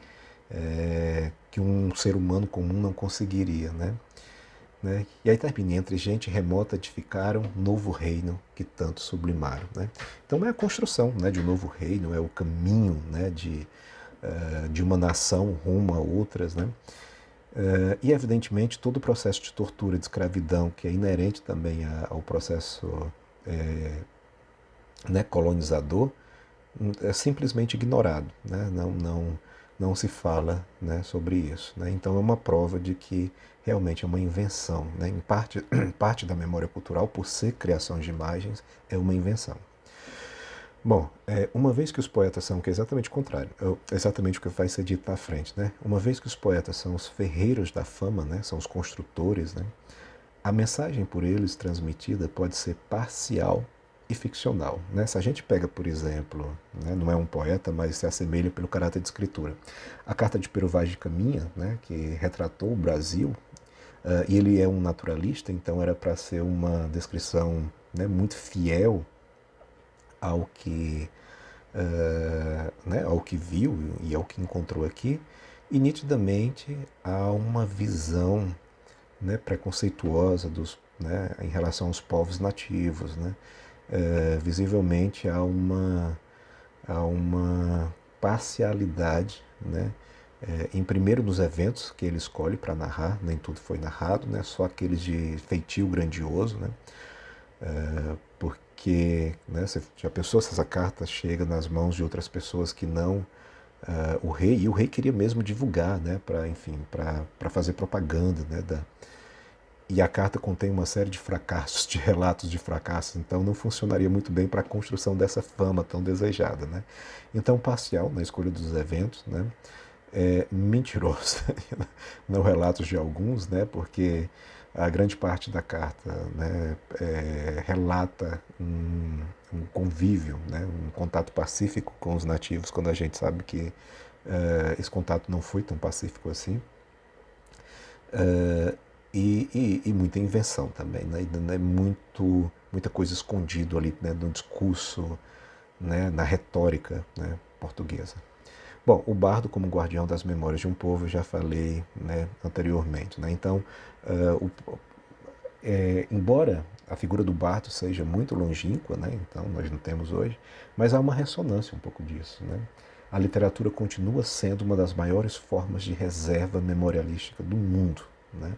[SPEAKER 1] que um ser humano comum não conseguiria. Né? E aí termina: entre gente remota edificaram novo reino que tanto sublimaram. Né? Então é a construção, né, de um novo reino, é o caminho, né, de uma nação rumo a outras. Né? E, evidentemente, todo o processo de tortura, de escravidão, que é inerente também ao processo né, colonizador, é simplesmente ignorado. Né? Não se fala, né, sobre isso. Né? Então é uma prova de que realmente é uma invenção. Né? Em parte da memória cultural, por ser criação de imagens, é uma invenção. Bom, uma vez que os poetas são, que é exatamente o contrário, exatamente o que vai ser dito na frente, né? Uma vez que os poetas são os ferreiros da fama, né? São os construtores, né? A mensagem por eles transmitida pode ser parcial e ficcional. Né? Se a gente pega, por exemplo, né, não é um poeta, mas se assemelha pelo caráter de escritura, a carta de Pero Vaz de Caminha, né, que retratou o Brasil, E ele é um naturalista, então era para ser uma descrição, né, muito fiel ao que, né, ao que viu e ao que encontrou aqui, e nitidamente há uma visão, né, preconceituosa né, em relação aos povos nativos. Né? Visivelmente há uma parcialidade, né, em primeiro nos eventos que ele escolhe para narrar, nem tudo foi narrado, né, só aqueles de feitio grandioso, né, porque, né, você já pensou se essa carta chega nas mãos de outras pessoas que não o rei, e o rei queria mesmo divulgar, né, para, enfim, para fazer propaganda, né, e a carta contém uma série de fracassos, de relatos de fracassos, então não funcionaria muito bem para a construção dessa fama tão desejada. Né? Então, parcial na escolha dos eventos, né? Mentiroso, não relatos de alguns, né? Porque a grande parte da carta, né, relata um convívio, né, um contato pacífico com os nativos, quando a gente sabe que esse contato não foi tão pacífico assim. E muita invenção também, né? Muita coisa escondido ali, né, no discurso, né, na retórica, né, portuguesa. Bom, o bardo como guardião das memórias de um povo, eu já falei, né, anteriormente. Né? Então, embora a figura do bardo seja muito longínqua, né, então nós não temos hoje, mas há uma ressonância um pouco disso. Né? A literatura continua sendo uma das maiores formas de reserva memorialística do mundo. Né?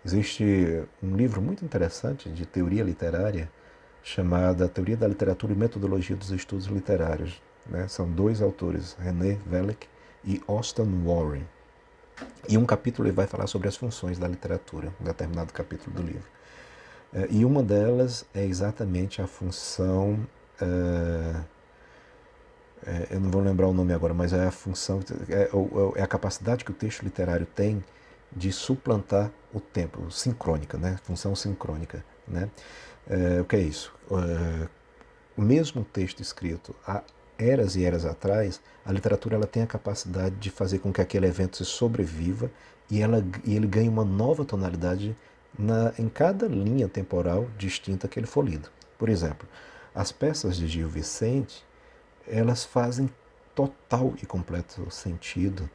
[SPEAKER 1] Existe um livro muito interessante de teoria literária chamada Teoria da Literatura e Metodologia dos Estudos Literários. Né? São dois autores, René Velick e Austin Warren. E um capítulo ele vai falar sobre as funções da literatura, um determinado capítulo do livro. E uma delas é exatamente a função... eu não vou lembrar o nome agora, mas é a função, é a capacidade que o texto literário tem de suplantar o tempo, sincrônica, né? Função sincrônica. Né? O que é isso? O mesmo texto escrito há eras e eras atrás, a literatura ela tem a capacidade de fazer com que aquele evento se sobreviva e ele ganhe uma nova tonalidade em cada linha temporal distinta que ele for lido. Por exemplo, as peças de Gil Vicente, elas fazem total e completo sentido,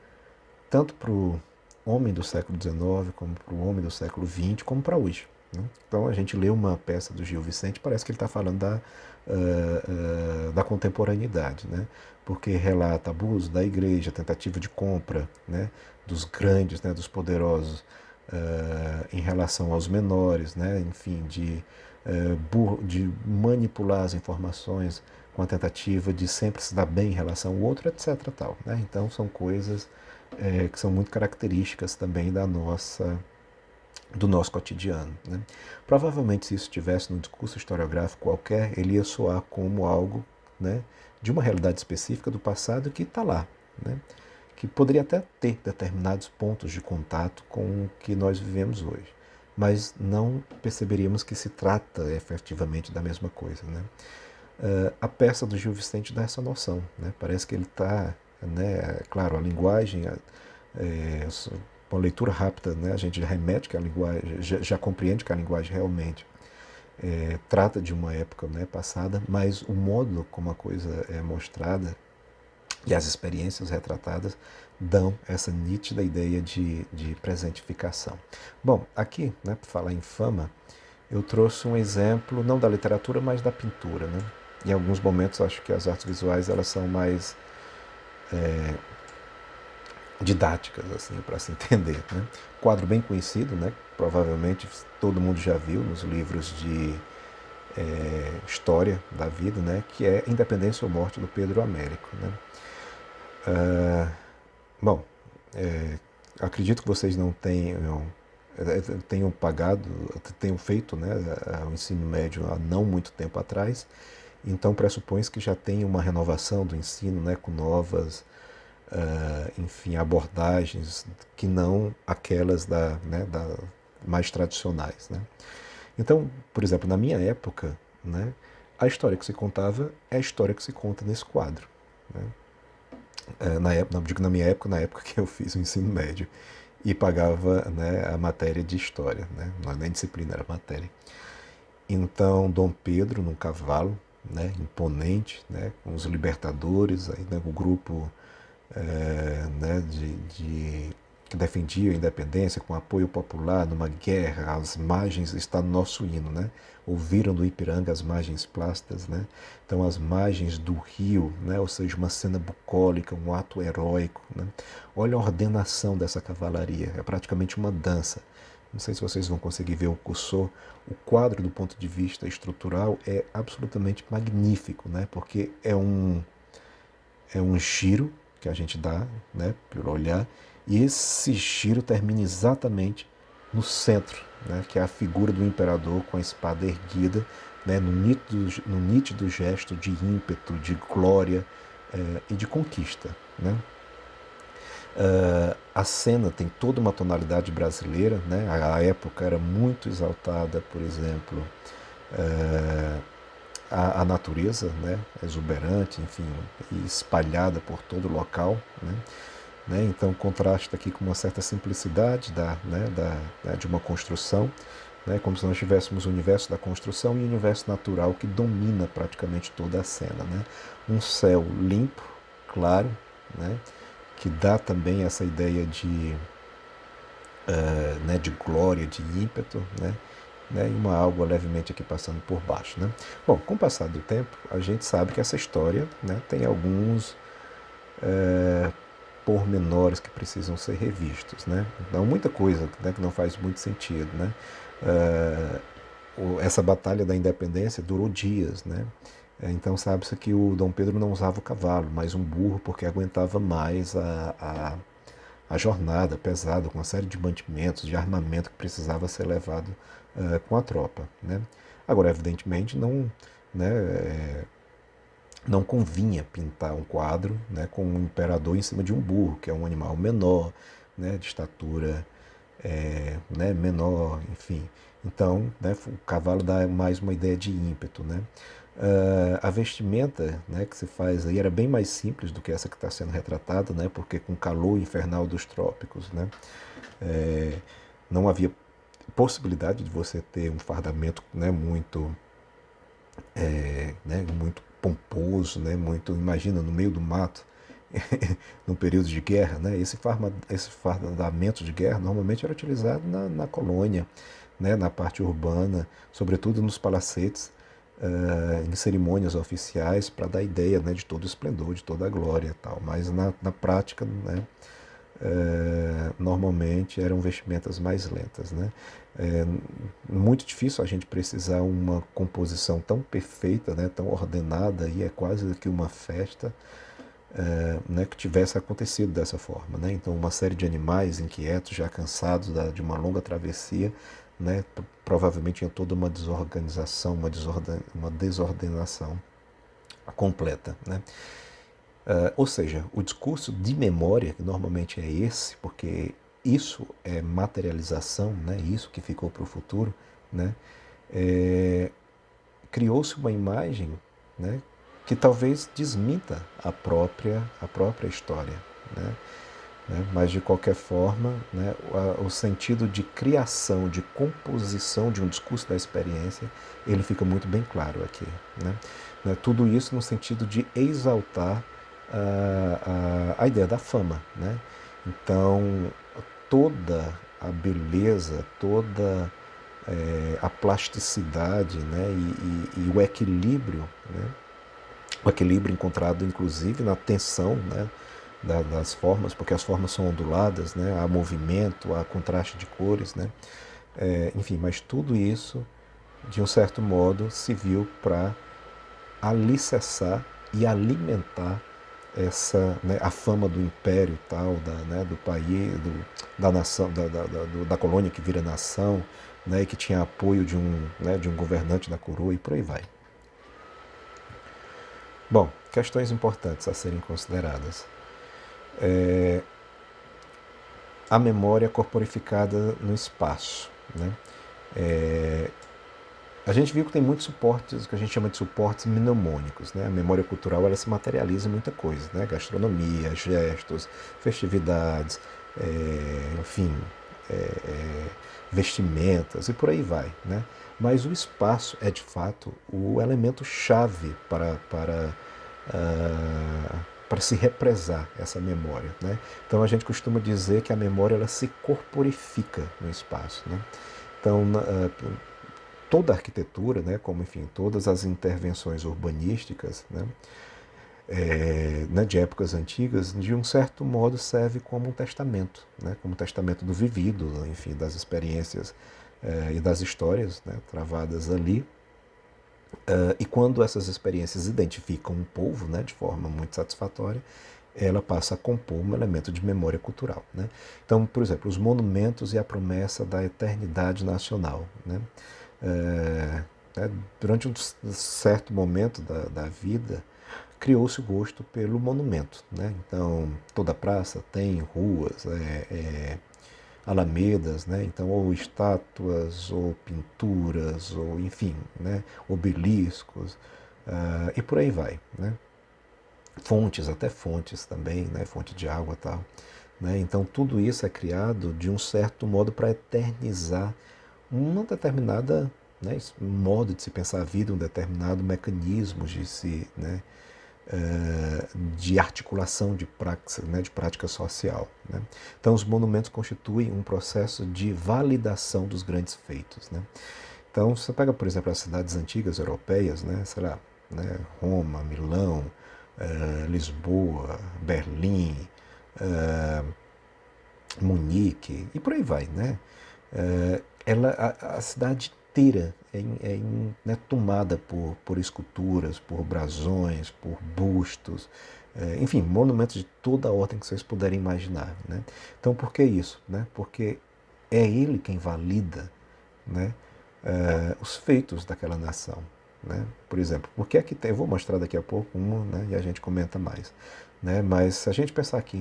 [SPEAKER 1] tanto para o homem do século XIX, como para o homem do século XX, como para hoje. Né? Então a gente lê uma peça do Gil Vicente, parece que ele está falando da contemporaneidade, né? Porque relata abuso da igreja, tentativa de compra, né, dos grandes, né, dos poderosos, em relação aos menores, né, enfim, de manipular as informações com a tentativa de sempre se dar bem em relação ao outro, etc. Tal, né? Então são coisas que são muito características também do nosso cotidiano. Né? Provavelmente, se isso estivesse no discurso historiográfico qualquer, ele ia soar como algo, né, de uma realidade específica do passado que está lá, né? Que poderia até ter determinados pontos de contato com o que nós vivemos hoje, mas não perceberíamos que se trata efetivamente da mesma coisa. Né? A peça do Gil Vicente dá essa noção. Né? Parece que ele está, né, claro, a linguagem, uma leitura rápida, né, a gente já remete que a linguagem, já compreende que a linguagem realmente trata de uma época, né, passada, mas o modo como a coisa é mostrada e as experiências retratadas dão essa nítida ideia de presentificação. Bom, aqui, né, para falar em fama, eu trouxe um exemplo, não da literatura, mas da pintura. Né? Em alguns momentos, acho que as artes visuais elas são mais didáticas, assim, para se entender. Né? Quadro bem conhecido, né? Provavelmente todo mundo já viu nos livros de história da vida, né? Que é Independência ou Morte do Pedro Américo. Né? Bom, acredito que vocês não tenham pagado, tenham feito, né, o ensino médio há não muito tempo atrás, então pressupõe-se que já tem uma renovação do ensino, né, com novas enfim, abordagens que não aquelas mais tradicionais. Né? Então, por exemplo, na minha época, né, a história que se contava é a história que se conta nesse quadro. Né? Digo na minha época, na época que eu fiz o ensino médio. e pagava, né, a matéria de história, né? Não é nem disciplina, era matéria. Então, Dom Pedro, num cavalo, né, imponente, né, com os libertadores, aí, né, o grupo né, que defendia a independência com apoio popular numa guerra às margens, está no nosso hino, né? Ouviram do Ipiranga as margens plácidas, né? Então as margens do rio, né? Ou seja, uma cena bucólica, um ato heróico, né? Olha a ordenação dessa cavalaria, é praticamente uma dança. Não sei se vocês vão conseguir ver o cursor. O quadro, do ponto de vista estrutural, é absolutamente magnífico, né? Porque é um giro que a gente dá, né, pelo olhar, e esse giro termina exatamente no centro, né, que é a figura do imperador com a espada erguida, né, no nítido gesto de ímpeto, de glória e de conquista. Né? A cena tem toda uma tonalidade brasileira, né? A época era muito exaltada, por exemplo, a natureza, né, exuberante, enfim, e espalhada por todo o local, né, então contrasta aqui com uma certa simplicidade de uma construção, né, como se nós tivéssemos o universo da construção e o universo natural que domina praticamente toda a cena, né, um céu limpo, claro, né, que dá também essa ideia né, de glória, de ímpeto, né, e uma água levemente aqui passando por baixo. Né? Bom, com o passar do tempo, a gente sabe que essa história, né, tem alguns pormenores que precisam ser revistos. Né? Então, muita coisa, né, que não faz muito sentido. Né? Essa batalha da independência durou dias. Né? Então sabe-se que o Dom Pedro não usava o cavalo, mas um burro, porque aguentava mais a jornada pesada, com uma série de mantimentos, de armamento que precisava ser levado com a tropa. Né? Agora, evidentemente, não convinha pintar um quadro, né, com um imperador em cima de um burro, que é um animal menor, né, de estatura né, menor, enfim. Então, né, o cavalo dá mais uma ideia de ímpeto. Né? A vestimenta, né, que se faz aí era bem mais simples do que essa que está sendo retratada, né, porque com o calor infernal dos trópicos, né, não havia possibilidade de você ter um fardamento, né, muito pomposo, né, muito, imagina, no meio do mato, no período de guerra, né, esse fardamento de guerra normalmente era utilizado na colônia, né, na parte urbana, sobretudo nos palacetes, em cerimônias oficiais, para dar ideia, né, de todo o esplendor, de toda a glória e tal. Mas na prática, né, normalmente eram vestimentas mais lentas. Né? É muito difícil a gente precisar uma composição tão perfeita, né, tão ordenada, e é quase que uma festa, né, que tivesse acontecido dessa forma. Né? Então, uma série de animais inquietos, já cansados de uma longa travessia, né, provavelmente tinha toda uma desorganização, uma desordenação completa. Né? Ou seja, o discurso de memória, que normalmente é esse, porque isso é materialização, né, isso que ficou para o futuro, né, criou-se uma imagem, né, que talvez desminta a própria história. Né? Mas, de qualquer forma, né, o sentido de criação, de composição de um discurso da experiência, ele fica muito bem claro aqui. Né? Tudo isso no sentido de exaltar a ideia da fama. Né? Então, toda a beleza, toda a plasticidade, né, e o equilíbrio, né, o equilíbrio encontrado inclusive na tensão, né, das formas, porque as formas são onduladas, né, há movimento, há contraste de cores, né, enfim, mas tudo isso, de um certo modo, serviu para alicerçar e alimentar né, a fama do império tal, né, do país, da nação, da colônia que vira nação, né, e que tinha apoio né, de um governante da coroa e por aí vai. Bom, questões importantes a serem consideradas. A memória corporificada no espaço. Né? A gente viu que tem muitos suportes, que a gente chama de suportes mnemônicos. Né? A memória cultural ela se materializa em muita coisa, né? Gastronomia, gestos, festividades, enfim, é, é, vestimentas e por aí vai, né? Mas o espaço é de fato o elemento chave para se represar essa memória, né? Então a gente costuma dizer que a memória ela se corporifica no espaço, né? Então toda a arquitetura, né, como enfim todas as intervenções urbanísticas, né, de épocas antigas, de um certo modo serve como um testamento, né, como um testamento do vivido, enfim, das experiências e das histórias, né, travadas ali. E quando essas experiências identificam um povo, né, de forma muito satisfatória, ela passa a compor um elemento de memória cultural, né? Então, por exemplo, os monumentos e a promessa da eternidade nacional, né? É, durante um certo momento da vida, criou-se o gosto pelo monumento, né? Então, toda praça tem ruas, alamedas, né? Então, ou estátuas, ou pinturas, ou enfim, né? Obeliscos, e por aí vai, né? Fontes, até fontes também, né? Fonte de água e tal. Né? Então, tudo isso é criado de um certo modo para eternizar uma determinada, né, um modo de se pensar a vida, um determinado mecanismo de se, né, de articulação de prática social. Né? Então, os monumentos constituem um processo de validação dos grandes feitos. Né? Então, você pega, por exemplo, as cidades antigas europeias, né, sei lá, né, Roma, Milão, Lisboa, Berlim, Munique e por aí vai, né? A cidade inteira né, tomada por esculturas, por brasões, por bustos, enfim, monumentos de toda a ordem que vocês puderem imaginar, né? Então, por que isso? Né? Porque é ele quem valida, né, os feitos daquela nação. Né? Por exemplo, porque aqui tem, eu vou mostrar daqui a pouco uma, né, e a gente comenta mais. Né? Mas se a gente pensar aqui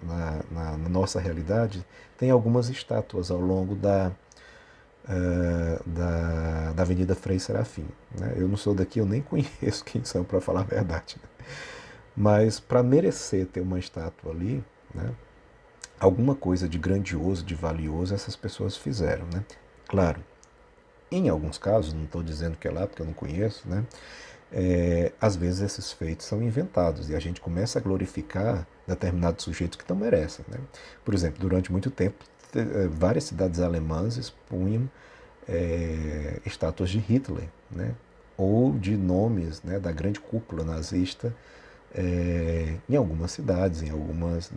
[SPEAKER 1] na nossa realidade, tem algumas estátuas ao longo da Avenida Frei Serafim. Né? Eu não sou daqui, eu nem conheço quem são, para falar a verdade. Né? Mas para merecer ter uma estátua ali, né, alguma coisa de grandioso, de valioso, essas pessoas fizeram. Né? Claro, em alguns casos, não estou dizendo que é lá porque eu não conheço, né? Às vezes esses feitos são inventados e a gente começa a glorificar determinados sujeitos que não merecem. Né? Por exemplo, durante muito tempo, várias cidades alemãs expunham estátuas de Hitler, né? Ou de nomes, né, da grande cúpula nazista em algumas cidades, em algumas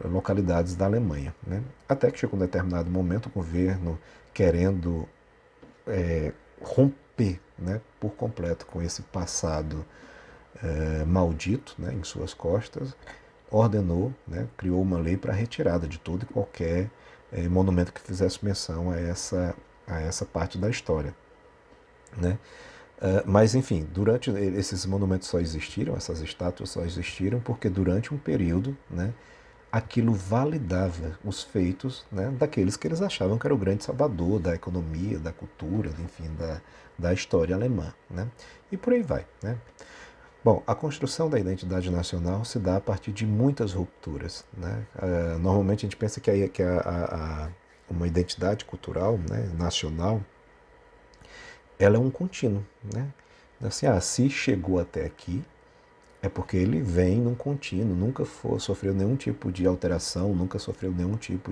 [SPEAKER 1] localidades da Alemanha. Né? Até que chegou um determinado momento o governo querendo romper, né, por completo com esse passado maldito, né, em suas costas, ordenou, né, criou uma lei para a retirada de todo e qualquer monumento que fizesse menção a essa parte da história. Né? Mas, enfim, durante esses monumentos só existiram, essas estátuas só existiram porque durante um período, né, aquilo validava os feitos, né, daqueles que eles achavam que era o grande salvador da economia, da cultura, enfim, da história alemã. Né? E por aí vai. Né? Bom, a construção da identidade nacional se dá a partir de muitas rupturas. Né? Normalmente a gente pensa que uma identidade cultural, né, nacional, ela é um contínuo. Né? Assim, se chegou até aqui, é porque ele vem num contínuo, nunca sofreu nenhum tipo de alteração, nunca sofreu nenhum tipo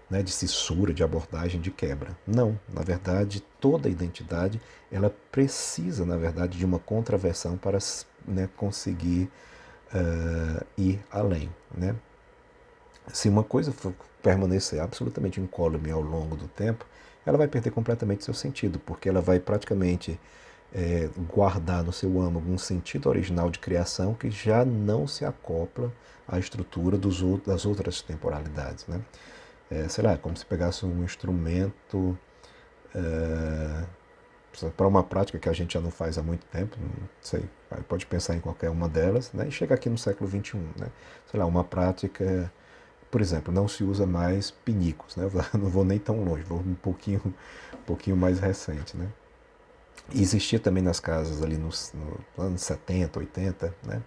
[SPEAKER 1] né, de cissura, de abordagem, de quebra. Não, na verdade, toda a identidade, ela precisa, na verdade, de uma contraversão para, né, conseguir ir além. Né? Se uma coisa for permanecer absolutamente incólume ao longo do tempo, ela vai perder completamente seu sentido, porque ela vai praticamente guardar no seu âmago um sentido original de criação que já não se acopla à estrutura das outras temporalidades. Né? Sei lá, como se pegasse um instrumento para uma prática que a gente já não faz há muito tempo, não sei, pode pensar em qualquer uma delas, né? E chega aqui no século XXI. Né? Sei lá, uma prática, por exemplo, não se usa mais pinicos, né? Eu não vou nem tão longe, vou um pouquinho mais recente. Né? E existia também nas casas ali nos anos 70, 80, né,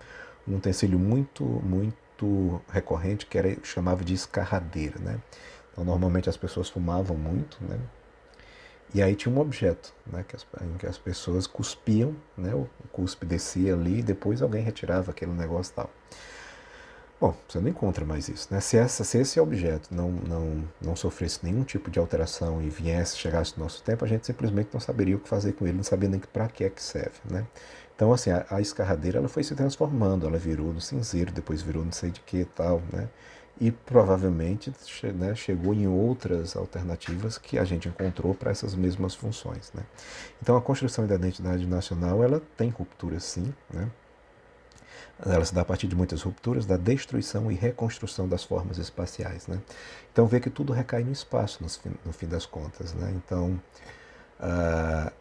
[SPEAKER 1] um utensílio muito, muito muito recorrente, que era chamava de escarradeira, né? Então, normalmente as pessoas fumavam muito, né? E aí tinha um objeto, né, em que as pessoas cuspiam, né, o cuspe descia ali e depois alguém retirava aquele negócio e tal. Bom, você não encontra mais isso, né? Se esse objeto não sofresse nenhum tipo de alteração e viesse, chegasse no nosso tempo, a gente simplesmente não saberia o que fazer com ele, não sabia nem para que é que serve, né? Então, assim, a escarradeira ela foi se transformando, ela virou no cinzeiro, depois virou não sei de que e tal, né? E provavelmente, né, chegou em outras alternativas que a gente encontrou para essas mesmas funções, né? Então, a construção da identidade nacional, ela tem ruptura sim, né? Ela se dá a partir de muitas rupturas da destruição e reconstrução das formas espaciais, né? Então, vê que tudo recai no espaço, no fim das contas, né? Então,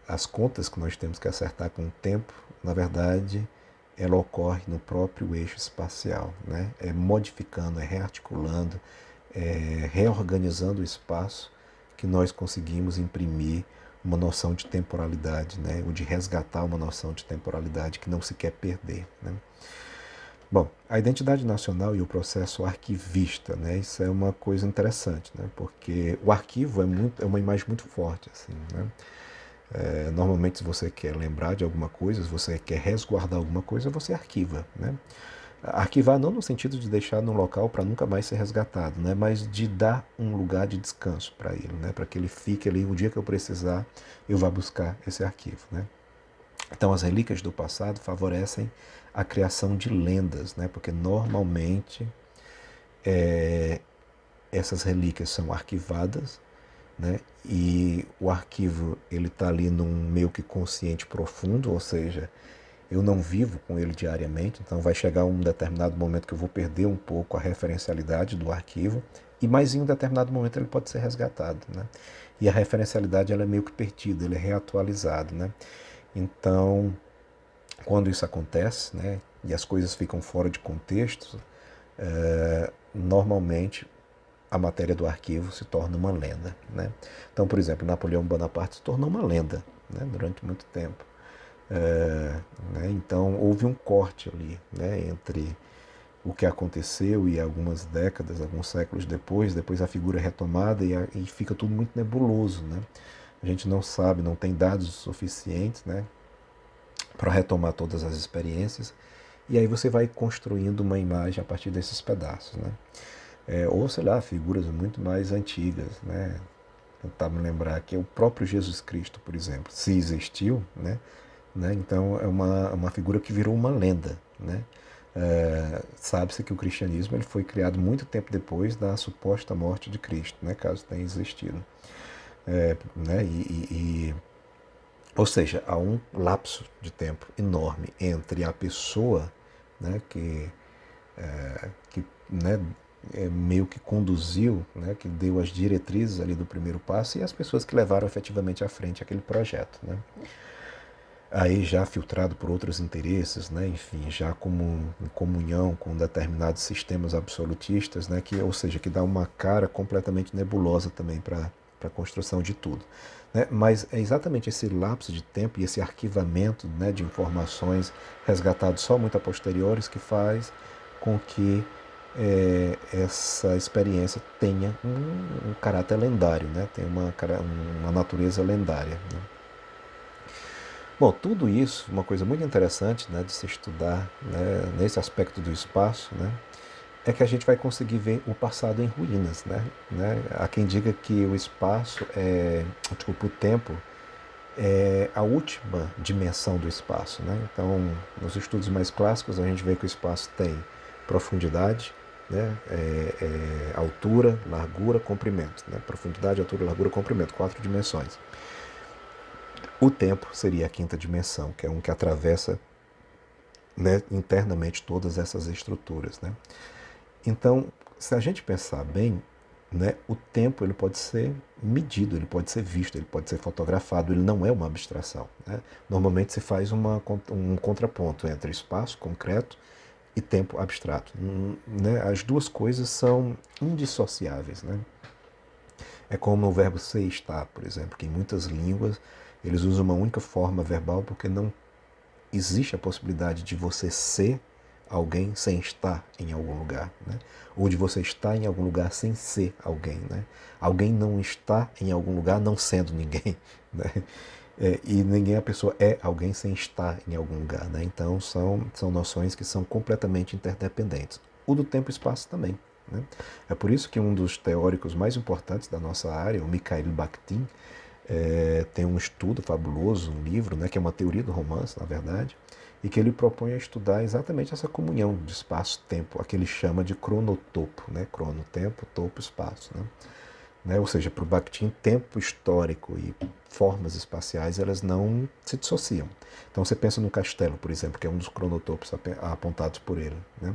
[SPEAKER 1] as contas que nós temos que acertar com o tempo, na verdade, ela ocorre no próprio eixo espacial, né? É modificando, é rearticulando, é reorganizando o espaço que nós conseguimos imprimir uma noção de temporalidade, né? Ou de resgatar uma noção de temporalidade que não se quer perder, né? Bom, a identidade nacional e o processo arquivista, né? Isso é uma coisa interessante, né? Porque o arquivo é uma imagem muito forte, assim, né? Normalmente, se você quer lembrar de alguma coisa, se você quer resguardar alguma coisa, você arquiva, né? Arquivar não no sentido de deixar num local para nunca mais ser resgatado, né? Mas de dar um lugar de descanso para ele, né? Para que ele fique ali, o dia que eu precisar, eu vá buscar esse arquivo, né? Então, as relíquias do passado favorecem a criação de lendas, né? Porque normalmente essas relíquias são arquivadas, né? E o arquivo ele está ali num meio que consciente profundo, ou seja, eu não vivo com ele diariamente, então vai chegar um determinado momento que eu vou perder um pouco a referencialidade do arquivo, e mais em um determinado momento ele pode ser resgatado, né? E a referencialidade ela é meio que perdida, ele é reatualizado, né? Então, quando isso acontece, né, e as coisas ficam fora de contexto, normalmente a matéria do arquivo se torna uma lenda, né? Então, por exemplo, Napoleão Bonaparte se tornou uma lenda, né, durante muito tempo. Né, então, houve um corte ali, né, entre o que aconteceu e algumas décadas, alguns séculos depois a figura é retomada e fica tudo muito nebuloso, né? A gente não sabe, não tem dados suficientes, né, para retomar todas as experiências, e aí você vai construindo uma imagem a partir desses pedaços, né? Ou, sei lá, figuras muito mais antigas, né? Tentar me lembrar que o próprio Jesus Cristo, por exemplo, se existiu, né? Então é uma figura que virou uma lenda, né? Sabe-se que o cristianismo ele foi criado muito tempo depois da suposta morte de Cristo, né? Caso tenha existido. Né? Ou seja, há um lapso de tempo enorme entre a pessoa, né, que né, meio que conduziu, né, que deu as diretrizes ali do primeiro passo e as pessoas que levaram efetivamente à frente aquele projeto, né? Aí já filtrado por outros interesses, né, enfim, já como em comunhão com determinados sistemas absolutistas, né, ou seja, que dá uma cara completamente nebulosa também para a construção de tudo, né? Mas é exatamente esse lapso de tempo e esse arquivamento, né, de informações resgatadas só muito a posteriores que faz com que essa experiência tenha um caráter lendário, né? Tem uma natureza lendária, né? Bom, tudo isso, uma coisa muito interessante, né, de se estudar, né, nesse aspecto do espaço, né, é que a gente vai conseguir ver o passado em ruínas, né? Há quem diga que o espaço desculpa, o tempo é a última dimensão do espaço, né? Então, nos estudos mais clássicos, a gente vê que o espaço tem profundidade, né, altura, largura, comprimento, né? Profundidade, altura, largura, comprimento, 4 dimensões. O tempo seria a quinta dimensão, que é um que atravessa, né, internamente todas essas estruturas, né? Então, se a gente pensar bem, né, o tempo ele pode ser medido, ele pode ser visto, ele pode ser fotografado, ele não é uma abstração, né? Normalmente se faz um contraponto entre espaço concreto e tempo abstrato, né? As duas coisas são indissociáveis, né? É como o verbo ser e estar, por exemplo, que em muitas línguas eles usam uma única forma verbal porque não existe a possibilidade de você ser alguém sem estar em algum lugar, né? Ou de você estar em algum lugar sem ser alguém, né? Alguém não está em algum lugar não sendo ninguém, né? E ninguém, a pessoa é alguém sem estar em algum lugar, né? Então são noções que são completamente interdependentes. O do tempo e espaço também, né? É por isso que um dos teóricos mais importantes da nossa área, o Mikhail Bakhtin, tem um estudo fabuloso, um livro, né, que é uma teoria do romance, na verdade, e que ele propõe a estudar exatamente essa comunhão de espaço-tempo, a que ele chama de cronotopo, né? Crono, tempo, topo, espaço, né? Ou seja, para o Bakhtin, tempo histórico e formas espaciais, elas não se dissociam. Então você pensa no castelo, por exemplo, que é um dos cronotopos apontados por ele, né?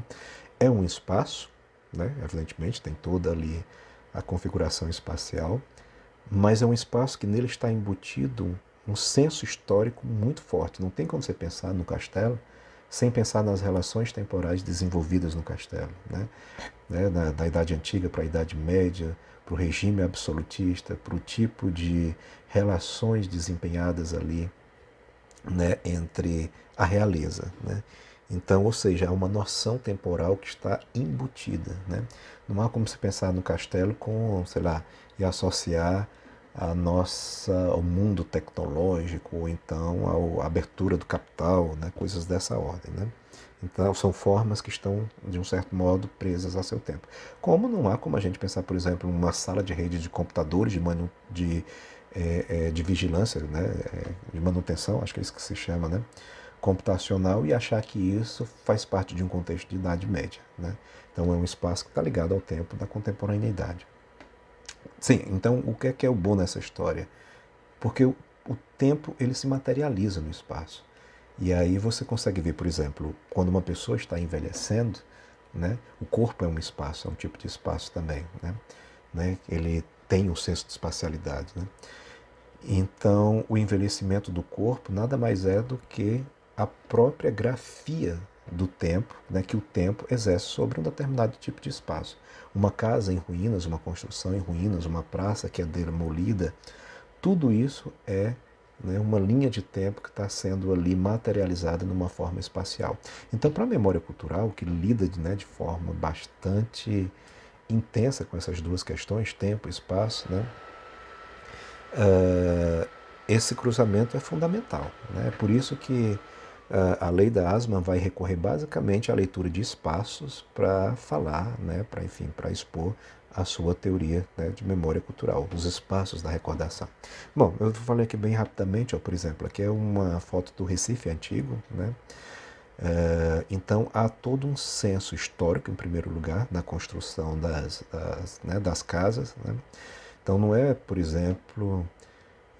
[SPEAKER 1] É um espaço, né? Evidentemente, tem toda ali a configuração espacial, mas é um espaço que nele está embutido um senso histórico muito forte. Não tem como você pensar no castelo sem pensar nas relações temporais desenvolvidas no castelo, né? Da Idade Antiga para a Idade Média, para o regime absolutista, para o tipo de relações desempenhadas ali, né, entre a realeza, né? Então, ou seja, é uma noção temporal que está embutida, né? Não há como se pensar no castelo com, sei lá, e associar ao mundo tecnológico ou então à abertura do capital, né? Coisas dessa ordem, né? Então, são formas que estão, de um certo modo, presas a seu tempo. Como não há como a gente pensar, por exemplo, numa sala de rede de computadores de vigilância, né? De manutenção, acho que é isso que se chama, né? Computacional, e achar que isso faz parte de um contexto de Idade Média, né? Então, é um espaço que está ligado ao tempo da contemporaneidade. Sim, então o que é o bom nessa história? Porque o tempo ele se materializa no espaço. E aí você consegue ver, por exemplo, quando uma pessoa está envelhecendo, né, o corpo é um espaço, é um tipo de espaço também, né, ele tem um senso de espacialidade, né? Então, o envelhecimento do corpo nada mais é do que a própria grafia do tempo, né, que o tempo exerce sobre um determinado tipo de espaço. Uma casa em ruínas, uma construção em ruínas, uma praça que é demolida, tudo isso é, né, uma linha de tempo que está sendo ali materializada numa forma espacial. Então, para a memória cultural, que lida, né, de forma bastante intensa com essas duas questões, tempo e espaço, né, esse cruzamento é fundamental, né? Por isso que a lei da Asman vai recorrer basicamente à leitura de espaços para falar, né, para expor a sua teoria, né, de memória cultural, os espaços da recordação. Bom, eu falei aqui bem rapidamente, ó, por exemplo, aqui é uma foto do Recife antigo, né? Então há todo um senso histórico, em primeiro lugar, na construção das casas, né? Então não é, por exemplo,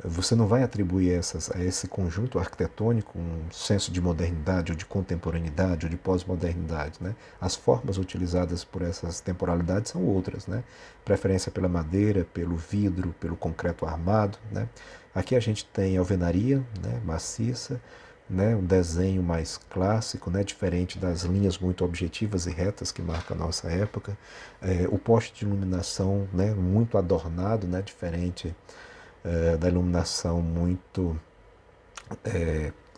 [SPEAKER 1] você não vai atribuir a esse conjunto arquitetônico um senso de modernidade, ou de contemporaneidade, ou de pós-modernidade, né? As formas utilizadas por essas temporalidades são outras, né? Preferência pela madeira, pelo vidro, pelo concreto armado, né? Aqui a gente tem alvenaria, né, maciça, né, um desenho mais clássico, né, diferente das linhas muito objetivas e retas que marcam a nossa época. O poste de iluminação, né, muito adornado, né, diferente da iluminação muito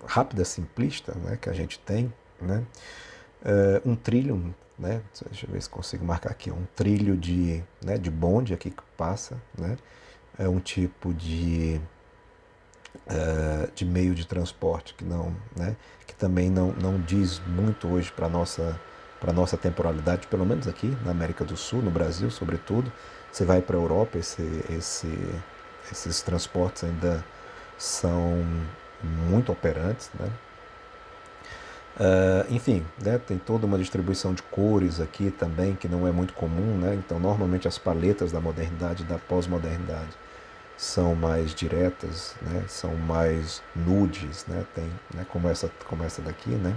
[SPEAKER 1] rápida, simplista, né, que a gente tem, né? Um trilho, né, deixa eu ver se consigo marcar aqui, um trilho de bonde aqui que passa, né? É um tipo de meio de transporte que não, né, que também não diz muito hoje para nossa temporalidade, pelo menos aqui na América do Sul, no Brasil, sobretudo. Você vai para a Europa, esses transportes ainda são muito operantes, né? Enfim, né, tem toda uma distribuição de cores aqui também que não é muito comum, né? Então, normalmente as paletas da modernidade e da pós-modernidade são mais diretas, né? São mais nudes, né? Tem, né? Como essa daqui, né?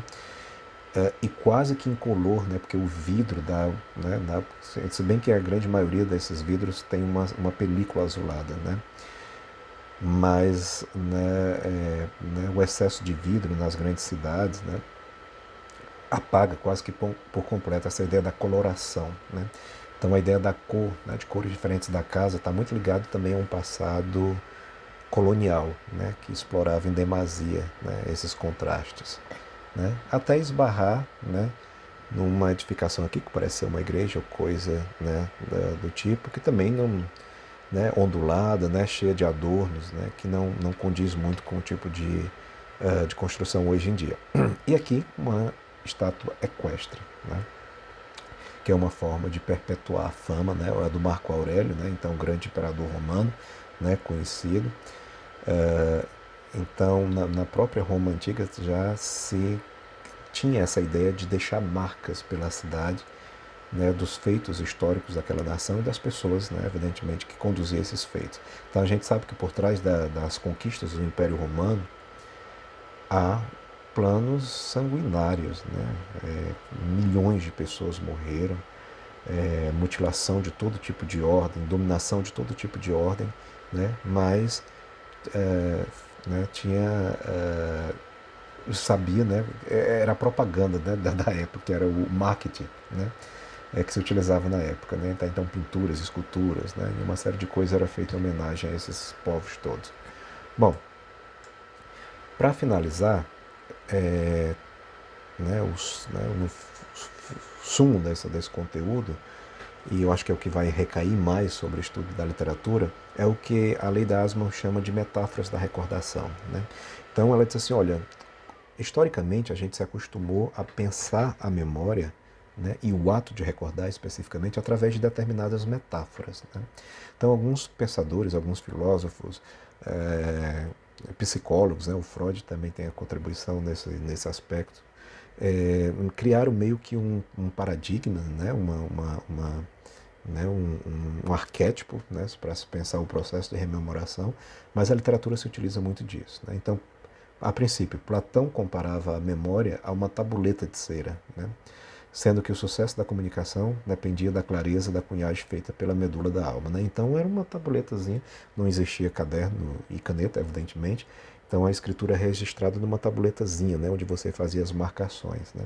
[SPEAKER 1] E quase que incolor, né? Porque o vidro se bem que a grande maioria desses vidros tem uma película azulada, né? Mas, o excesso de vidro nas grandes cidades, né, apaga quase que por completo essa ideia da coloração, né? Então a ideia da cor, né, de cores diferentes da casa, está muito ligado também a um passado colonial, né, que explorava em demasia, né, esses contrastes, né, até esbarrar, né, numa edificação aqui que parece ser uma igreja ou coisa, né, do tipo, que também não, né, ondulada, né, cheia de adornos, né, que não condiz muito com o tipo de construção hoje em dia. E aqui uma estátua equestre, né, que é uma forma de perpetuar a fama, né, é do Marco Aurélio, né, então grande imperador romano, né, conhecido. Então, na própria Roma antiga já se tinha essa ideia de deixar marcas pela cidade, né, dos feitos históricos daquela nação e das pessoas, né, evidentemente, que conduziam esses feitos. Então a gente sabe que por trás das conquistas do Império Romano há planos sanguinários, né? Milhões de pessoas morreram, mutilação de todo tipo de ordem, dominação de todo tipo de ordem, né? Mas né, sabia, né? Era a propaganda, né, da época, que era o marketing, né? Que se utilizava na época, né? Então pinturas, esculturas, né? E uma série de coisas era feita em homenagem a esses povos todos. Bom, para finalizar, né, no sumo desse conteúdo, e eu acho que é o que vai recair mais sobre o estudo da literatura, é o que a Lei da Asman chama de metáforas da recordação, né? Então ela diz assim, olha, historicamente a gente se acostumou a pensar a memória, né, e o ato de recordar especificamente através de determinadas metáforas, né? Então alguns pensadores, alguns filósofos, psicólogos, né, o Freud também tem a contribuição nesse aspecto, criaram meio que um paradigma, né, né, um arquétipo, né, para se pensar o processo de rememoração, mas a literatura se utiliza muito disso, né? Então, a princípio, Platão comparava a memória a uma tabuleta de cera, né, sendo que o sucesso da comunicação dependia da clareza da cunhagem feita pela medula da alma, né? Então era uma tabuletazinha, não existia caderno e caneta, evidentemente, então a escritura é registrada numa tabuletazinha, né, onde você fazia as marcações, né?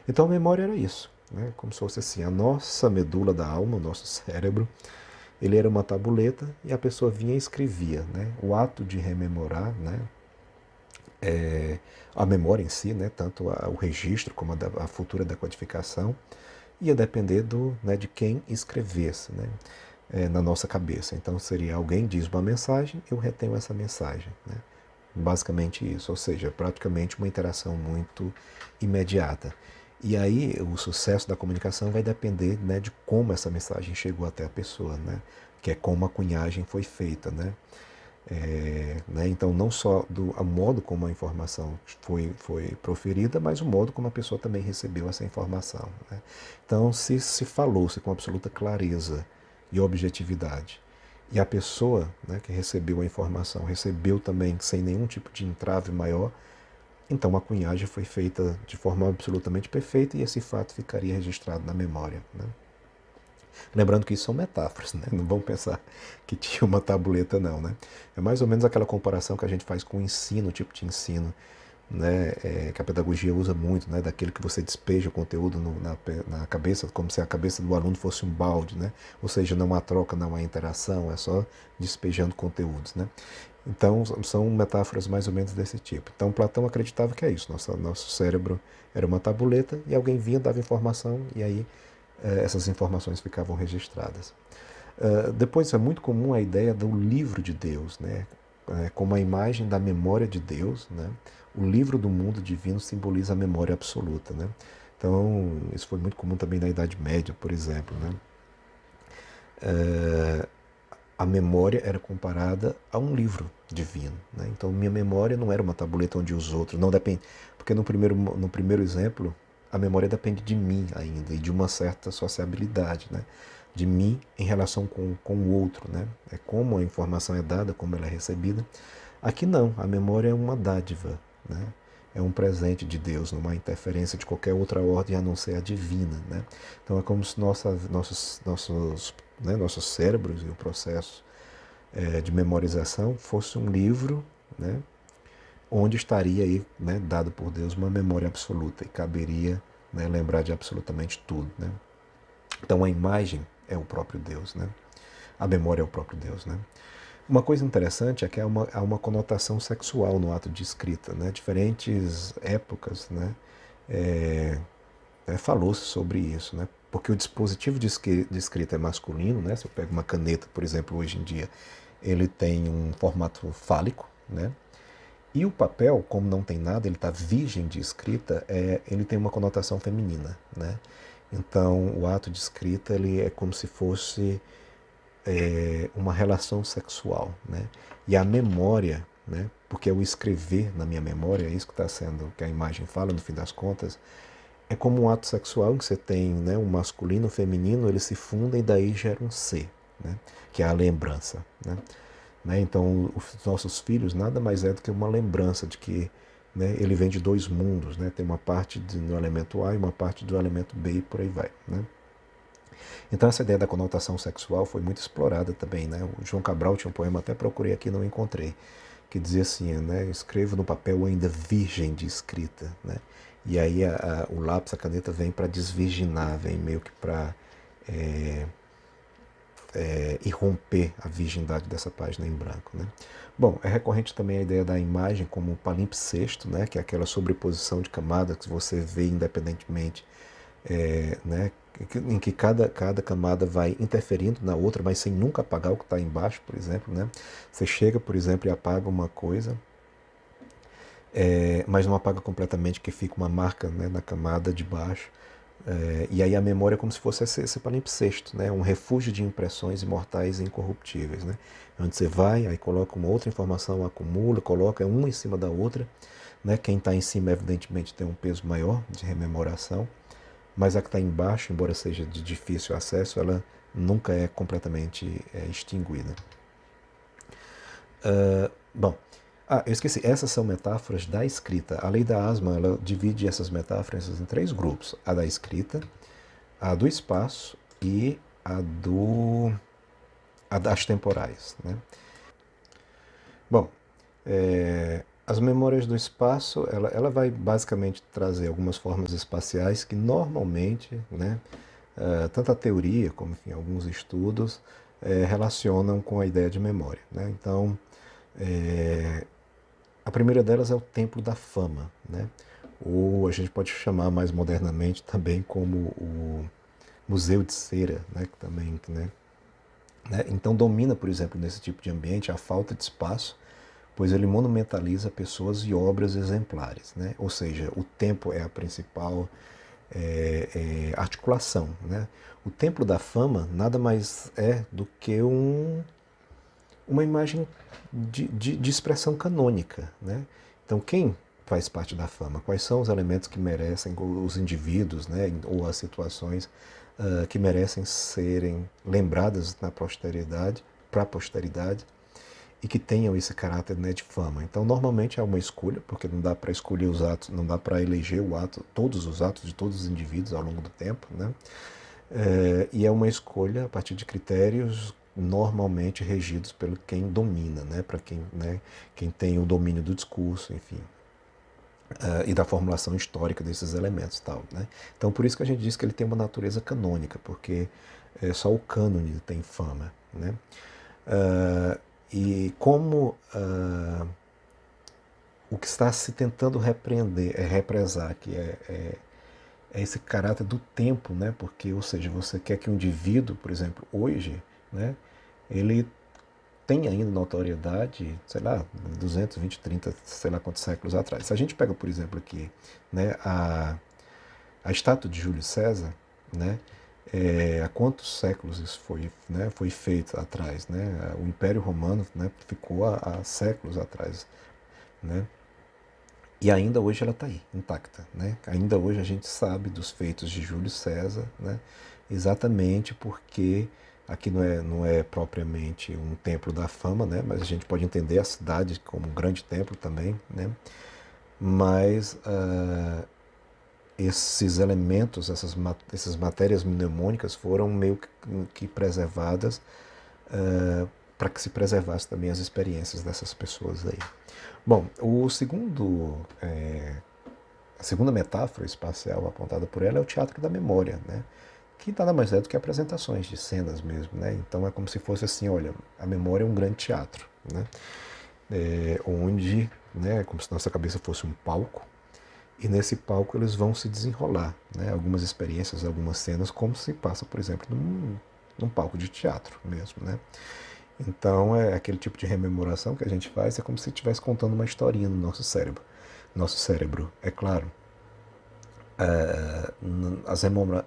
[SPEAKER 1] Então a memória era isso, né, como se fosse assim, a nossa medula da alma, o nosso cérebro, ele era uma tabuleta e a pessoa vinha e escrevia, né? O ato de rememorar, né, a memória em si, né, tanto o registro como a futura decodificação, ia depender né, de quem escrevesse, né, na nossa cabeça. Então seria alguém diz uma mensagem, eu retenho essa mensagem, né? Basicamente isso, ou seja, praticamente uma interação muito imediata. E aí o sucesso da comunicação vai depender, né, de como essa mensagem chegou até a pessoa, né, que é como a cunhagem foi feita, né? Né? Então, não só o modo como a informação foi proferida, mas o modo como a pessoa também recebeu essa informação, né? Então, se falou-se com absoluta clareza e objetividade, e a pessoa, né, que recebeu a informação recebeu também sem nenhum tipo de entrave maior, então a cunhagem foi feita de forma absolutamente perfeita e esse fato ficaria registrado na memória, né? Lembrando que isso são metáforas, né? Não vamos pensar que tinha uma tabuleta, não, né? É mais ou menos aquela comparação que a gente faz com o ensino, o tipo de ensino, né? Que a pedagogia usa muito, né? Daquele que você despeja o conteúdo na cabeça, como se a cabeça do aluno fosse um balde, né? Ou seja, não há troca, não há interação, é só despejando conteúdos, né? Então, são metáforas mais ou menos desse tipo. Então, Platão acreditava que é isso. Nosso cérebro era uma tabuleta e alguém vinha, dava informação e aí essas informações ficavam registradas. Depois é muito comum a ideia do livro de Deus, né? Como a imagem da memória de Deus, né? O livro do mundo divino simboliza a memória absoluta, né? Então, isso foi muito comum também na Idade Média, por exemplo, né? A memória era comparada a um livro divino, né? Então, minha memória não era uma tabuleta onde os outros, não depende, porque no primeiro exemplo, a memória depende de mim ainda e de uma certa sociabilidade, né? De mim em relação com o outro, né? É como a informação é dada, como ela é recebida. Aqui não, a memória é uma dádiva, né? É um presente de Deus, não há interferência de qualquer outra ordem a não ser a divina, né? Então é como se nossos cérebros e o processo de memorização fosse um livro, né? Onde estaria aí, né, dado por Deus uma memória absoluta e caberia, né, lembrar de absolutamente tudo, né? Então a imagem é o próprio Deus, né? A memória é o próprio Deus, né? Uma coisa interessante é que há uma conotação sexual no ato de escrita, né? Diferentes épocas, né? falou-se sobre isso, né? Porque o dispositivo de escrita é masculino, né? Se eu pego uma caneta, por exemplo, hoje em dia, ele tem um formato fálico, né? E o papel, como não tem nada, ele está virgem de escrita, ele tem uma conotação feminina, né? Então, o ato de escrita ele é como se fosse uma relação sexual, né? E a memória, né? Porque o escrever na minha memória, é isso que está sendo, que a imagem fala no fim das contas, é como um ato sexual em que você tem, né, um masculino e um feminino, eles se fundem e daí gera um ser, né? Que é a lembrança, né? Então, os nossos filhos nada mais é do que uma lembrança de que, né, ele vem de dois mundos, né? Tem uma parte do elemento A e uma parte do elemento B e por aí vai, né? Então essa ideia da conotação sexual foi muito explorada também, né? O João Cabral tinha um poema, até procurei aqui, não encontrei, que dizia assim, né? Escrevo no papel ainda virgem de escrita, né? E aí o lápis, a caneta vem para desvirginar, vem meio que para irromper a virgindade dessa página em branco, né? Bom, é recorrente também a ideia da imagem como palimpsesto, né? Que é aquela sobreposição de camadas que você vê independentemente, né? Em que cada camada vai interferindo na outra, mas sem nunca apagar o que está embaixo, por exemplo, né? Você chega, por exemplo, e apaga uma coisa, mas não apaga completamente, que fica uma marca, né, na camada de baixo. E aí a memória é como se fosse esse palimpsesto, né? Um refúgio de impressões imortais e incorruptíveis, né? Onde você vai, aí coloca uma outra informação, acumula, coloca uma em cima da outra, né? Quem está em cima, evidentemente, tem um peso maior de rememoração, mas a que está embaixo, embora seja de difícil acesso, ela nunca é completamente extinguida. Bom, eu esqueci, essas são metáforas da escrita. A lei da Asma, ela divide essas metáforas em três grupos: a da escrita, a do espaço e a das temporais, né? Bom, as memórias do espaço, ela vai basicamente trazer algumas formas espaciais que normalmente, né, tanto a teoria como, enfim, alguns estudos relacionam com a ideia de memória, né? Então, a primeira delas é o Templo da Fama, né? Ou a gente pode chamar mais modernamente também como o Museu de Cera, né? Que também, né? Então domina, por exemplo, nesse tipo de ambiente a falta de espaço, pois ele monumentaliza pessoas e obras exemplares, né? Ou seja, o tempo é a principal articulação, né? O Templo da Fama nada mais é do que uma imagem de expressão canônica, né? Então, quem faz parte da fama? Quais são os elementos que merecem, os indivíduos, né, ou as situações que merecem serem lembradas na posteridade, para a posteridade, e que tenham esse caráter, né, de fama? Então, normalmente é uma escolha, porque não dá para escolher os atos, não dá para eleger todos os atos de todos os indivíduos ao longo do tempo, né? E é uma escolha a partir de critérios normalmente regidos pelo quem domina, né? Para quem, né, quem tem o domínio do discurso, enfim, e da formulação histórica desses elementos, tal, né? Então, por isso que a gente diz que ele tem uma natureza canônica, porque só o cânone tem fama, né? E como o que está se tentando represar, que é esse caráter do tempo, né? Porque, ou seja, você quer que um indivíduo, por exemplo, hoje, né, ele tem ainda notoriedade, sei lá, 220, 30, sei lá quantos séculos atrás. Se a gente pega, por exemplo, aqui, né, a estátua de Júlio César, né, há quantos séculos isso foi feito atrás, né? O Império Romano, né, ficou há séculos atrás, né? E ainda hoje ela está aí, intacta, né? Ainda hoje a gente sabe dos feitos de Júlio César, né? Exatamente porque aqui não é propriamente um templo da fama, né? Mas a gente pode entender a cidade como um grande templo também, né? Mas esses elementos, essas matérias mnemônicas foram meio que preservadas para que se preservasse também as experiências dessas pessoas aí. Bom, a segunda metáfora espacial apontada por ela é o teatro da memória, né? Que nada mais é do que apresentações de cenas mesmo, né? Então é como se fosse assim, olha, a memória é um grande teatro, né? Onde, né, como se nossa cabeça fosse um palco, E nesse palco eles vão se desenrolar, né? Algumas experiências, algumas cenas, como se passa, por exemplo, num palco de teatro mesmo, né? Então é aquele tipo de rememoração que a gente faz, é como se estivesse contando uma historinha no nosso cérebro. Nosso cérebro, é claro,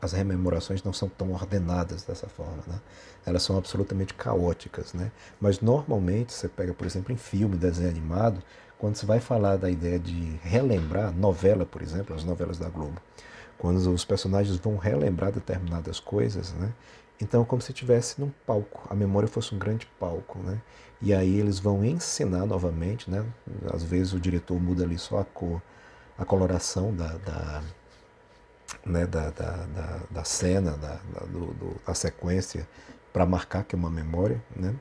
[SPEAKER 1] as rememorações não são tão ordenadas dessa forma, né? Elas são absolutamente caóticas, né? Mas normalmente você pega, por exemplo, em filme, desenho animado, quando você vai falar da ideia de relembrar, novela, por exemplo, as novelas da Globo, quando os personagens vão relembrar determinadas coisas, né? Então é como se estivesse num palco, a memória fosse um grande palco, né? E aí eles vão ensinar novamente, né? Às vezes o diretor muda ali só a cor, a coloração né, da cena, da sequência, para marcar que é uma memória, né?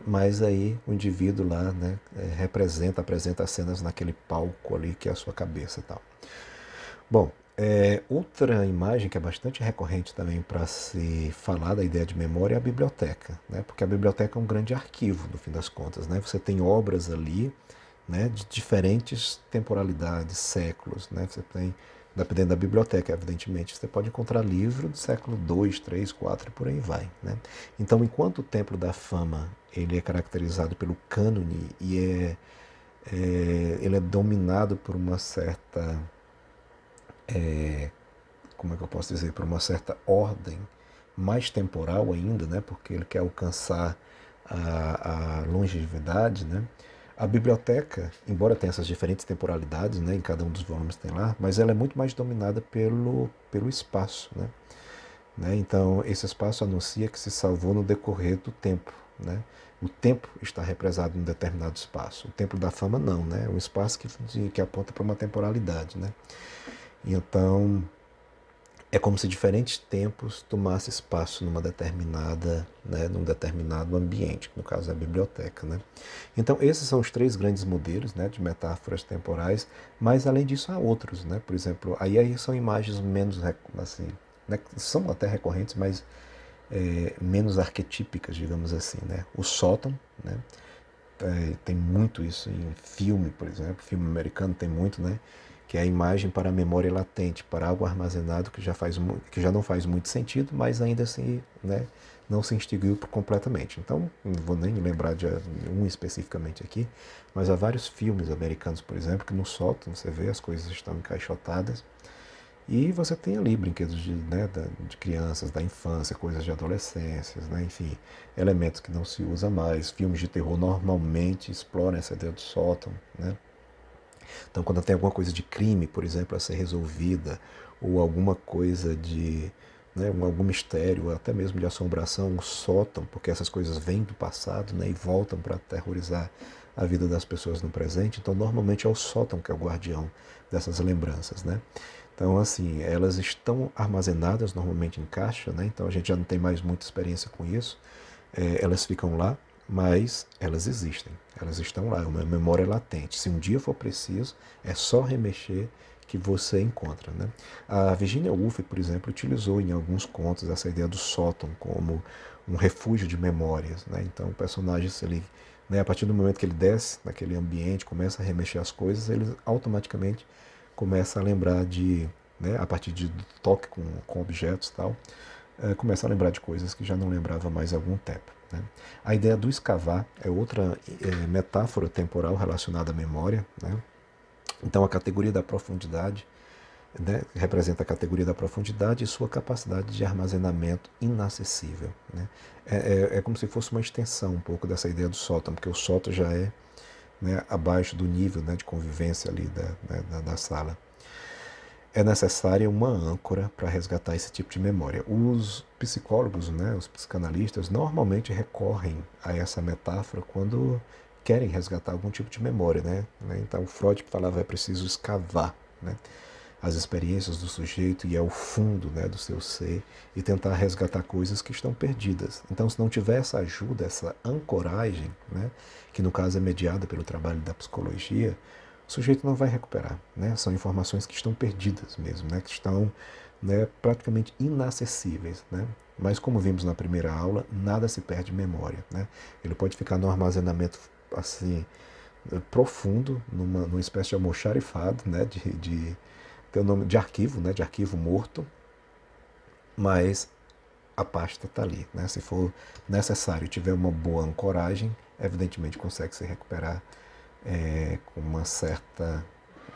[SPEAKER 1] Mas aí o indivíduo lá, né, apresenta as cenas naquele palco ali que é a sua cabeça e tal. Bom, outra imagem que é bastante recorrente também para se falar da ideia de memória é a biblioteca, né? Porque a biblioteca é um grande arquivo, no fim das contas, né? Você tem obras ali, né, de diferentes temporalidades, séculos, né? Você tem, dependendo da biblioteca, evidentemente, você pode encontrar livro do século 2, 3, 4 e por aí vai, né? Então, enquanto o Templo da Fama ele é caracterizado pelo cânone e ele é dominado por uma certa, como é que eu posso dizer, por uma certa ordem mais temporal ainda, né? Porque ele quer alcançar a longevidade, né? A biblioteca, embora tenha essas diferentes temporalidades, né, em cada um dos volumes tem lá, mas ela é muito mais dominada pelo espaço, né? Então, esse espaço anuncia que se salvou no decorrer do tempo, né? O tempo está represado em um determinado espaço. O Templo da Fama não, né? É um espaço que aponta para uma temporalidade, né? Então, é como se diferentes tempos tomassem espaço numa determinada, né, num determinado ambiente, que no caso é a biblioteca, né? Então, esses são os três grandes modelos, né, de metáforas temporais, mas além disso há outros, né? Por exemplo, aí são imagens menos, assim, né, são até recorrentes, mas menos arquetípicas, digamos assim, né? O sótão, né? Tem muito isso em filme, por exemplo, filme americano tem muito, né? Que é a imagem para a memória latente, para algo armazenado que já não faz muito sentido, mas ainda assim, né, não se extinguiu completamente. Então, não vou nem lembrar de um especificamente aqui, mas há vários filmes americanos, por exemplo, que no sótão você vê as coisas estão encaixotadas e você tem ali brinquedos de crianças, da infância, coisas de adolescências, né? Enfim, elementos que não se usa mais. Filmes de terror normalmente exploram essa ideia do sótão, né? Então, quando tem alguma coisa de crime, por exemplo, a ser resolvida, ou alguma coisa de, né, algum mistério, ou até mesmo de assombração, um sótão, porque essas coisas vêm do passado, né, e voltam para aterrorizar a vida das pessoas no presente. Então, normalmente é o sótão que é o guardião dessas lembranças, né? Então, assim, elas estão armazenadas normalmente em caixa, né? Então a gente já não tem mais muita experiência com isso. Elas ficam lá, mas elas existem. Elas estão lá, é uma memória latente. Se um dia for preciso, é só remexer que você encontra, né? A Virginia Woolf, por exemplo, utilizou em alguns contos essa ideia do sótão como um refúgio de memórias, né? Então o personagem, se ele, né, a partir do momento que ele desce naquele ambiente, começa a remexer as coisas, ele automaticamente começa a lembrar de, né, a partir de toque com objetos e tal, começa a lembrar de coisas que já não lembrava mais há algum tempo, né? A ideia do escavar é outra metáfora temporal relacionada à memória, né? Então a categoria da profundidade, né, representa a categoria da profundidade e sua capacidade de armazenamento inacessível, né? É como se fosse uma extensão um pouco dessa ideia do sótão, porque o sótão já é, né, abaixo do nível, né, de convivência ali da sala. É necessária uma âncora para resgatar esse tipo de memória. Os psicólogos, né, os psicanalistas, normalmente recorrem a essa metáfora quando querem resgatar algum tipo de memória, né? Então, Freud falava é preciso escavar, né, as experiências do sujeito e ao fundo, né, do seu ser e tentar resgatar coisas que estão perdidas. Então, se não tiver essa ajuda, essa ancoragem, né, que no caso é mediada pelo trabalho da psicologia, o sujeito não vai recuperar, né? São informações que estão perdidas mesmo, né? Que estão, né, praticamente inacessíveis, né? Mas como vimos na primeira aula, nada se perde em memória, né? Ele pode ficar no armazenamento assim, profundo, numa espécie de almoxarifado, né, tem o nome de arquivo, né, de arquivo morto, mas a pasta está ali, né? Se for necessário, tiver uma boa ancoragem, evidentemente consegue se recuperar com uma certa,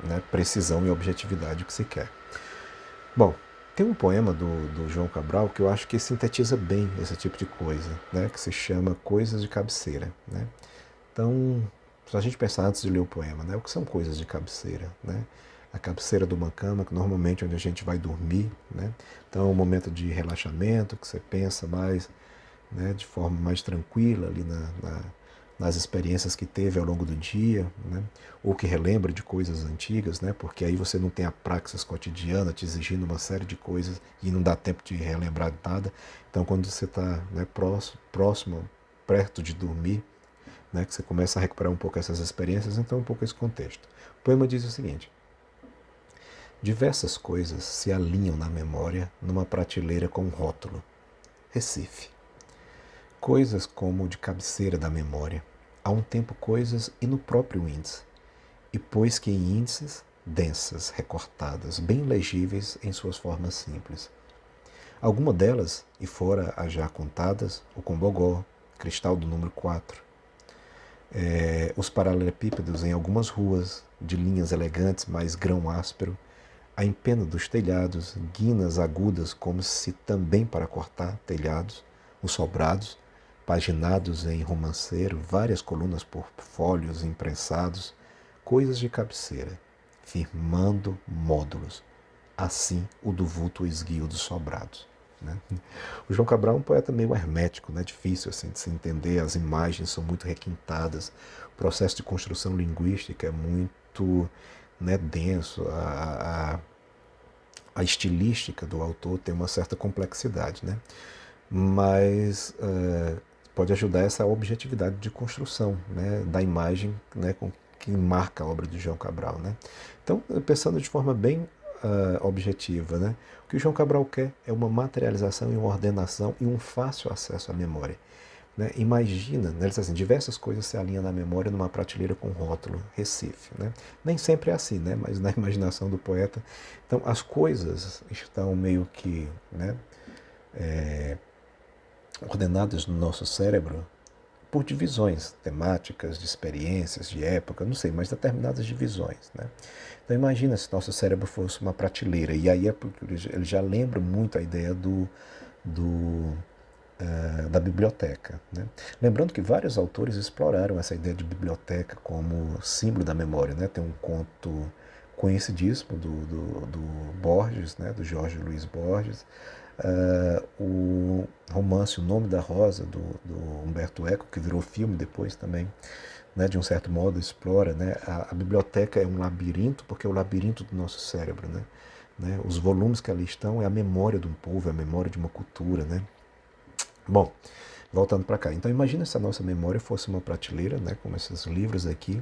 [SPEAKER 1] né, precisão e objetividade que se quer. Bom, tem um poema do João Cabral que eu acho que sintetiza bem esse tipo de coisa, né, que se chama Coisas de Cabeceira, né? Então, se a gente pensar antes de ler o poema, né, o que são coisas de cabeceira, né? A cabeceira de uma cama, que normalmente é onde a gente vai dormir, né? Então é um momento de relaxamento, que você pensa mais, né, de forma mais tranquila ali nas experiências que teve ao longo do dia, né? Ou que relembra de coisas antigas, né? Porque aí você não tem a praxis cotidiana te exigindo uma série de coisas e não dá tempo de relembrar nada. Então quando você está, né, próximo, perto de dormir, né, que você começa a recuperar um pouco essas experiências, então um pouco esse contexto. O poema diz o seguinte: diversas coisas se alinham na memória numa prateleira com um rótulo. Recife. Coisas como de cabeceira da memória. Há um tempo coisas e no próprio índice. E pois que em índices, densas, recortadas, bem legíveis em suas formas simples. Alguma delas, e fora as já contadas, o Combogó, cristal do número 4, os paralelepípedos em algumas ruas, de linhas elegantes, mas grão áspero, a empena dos telhados, guinas agudas como se também para cortar telhados, os sobrados, paginados em romanceiro, várias colunas por folhos imprensados, coisas de cabeceira, firmando módulos. Assim o do vulto esguio dos sobrados. Né? O João Cabral é um poeta meio hermético, né? Difícil assim, de se entender, as imagens são muito requintadas, o processo de construção linguística é muito, né, denso, a estilística do autor tem uma certa complexidade, né? Mas pode ajudar essa objetividade de construção, né, da imagem, né, que marca a obra de João Cabral. Né? Então, pensando de forma bem objetiva, né, o que o João Cabral quer é uma materialização e uma ordenação e um fácil acesso à memória. Né? Imagina, né, ele diz assim, diversas coisas se alinham na memória numa prateleira com rótulo Recife. Né? Nem sempre é assim, né? Mas na imaginação do poeta. Então, as coisas estão meio que, né, ordenadas no nosso cérebro por divisões temáticas, de experiências, de época, não sei, mas determinadas divisões. Né? Então imagina se nosso cérebro fosse uma prateleira, e aí é porque ele já lembra muito a ideia da biblioteca. Né? Lembrando que vários autores exploraram essa ideia de biblioteca como símbolo da memória. Né? Tem um conto conhecidíssimo do Borges, né? Do Jorge Luiz Borges, o romance O Nome da Rosa, do Humberto Eco, que virou filme depois também, né, de um certo modo explora, né, a biblioteca é um labirinto, porque é o labirinto do nosso cérebro. Né, os volumes que ali estão é a memória de um povo, é a memória de uma cultura. Né. Bom, voltando para cá, então imagina se a nossa memória fosse uma prateleira, né, como esses livros aqui,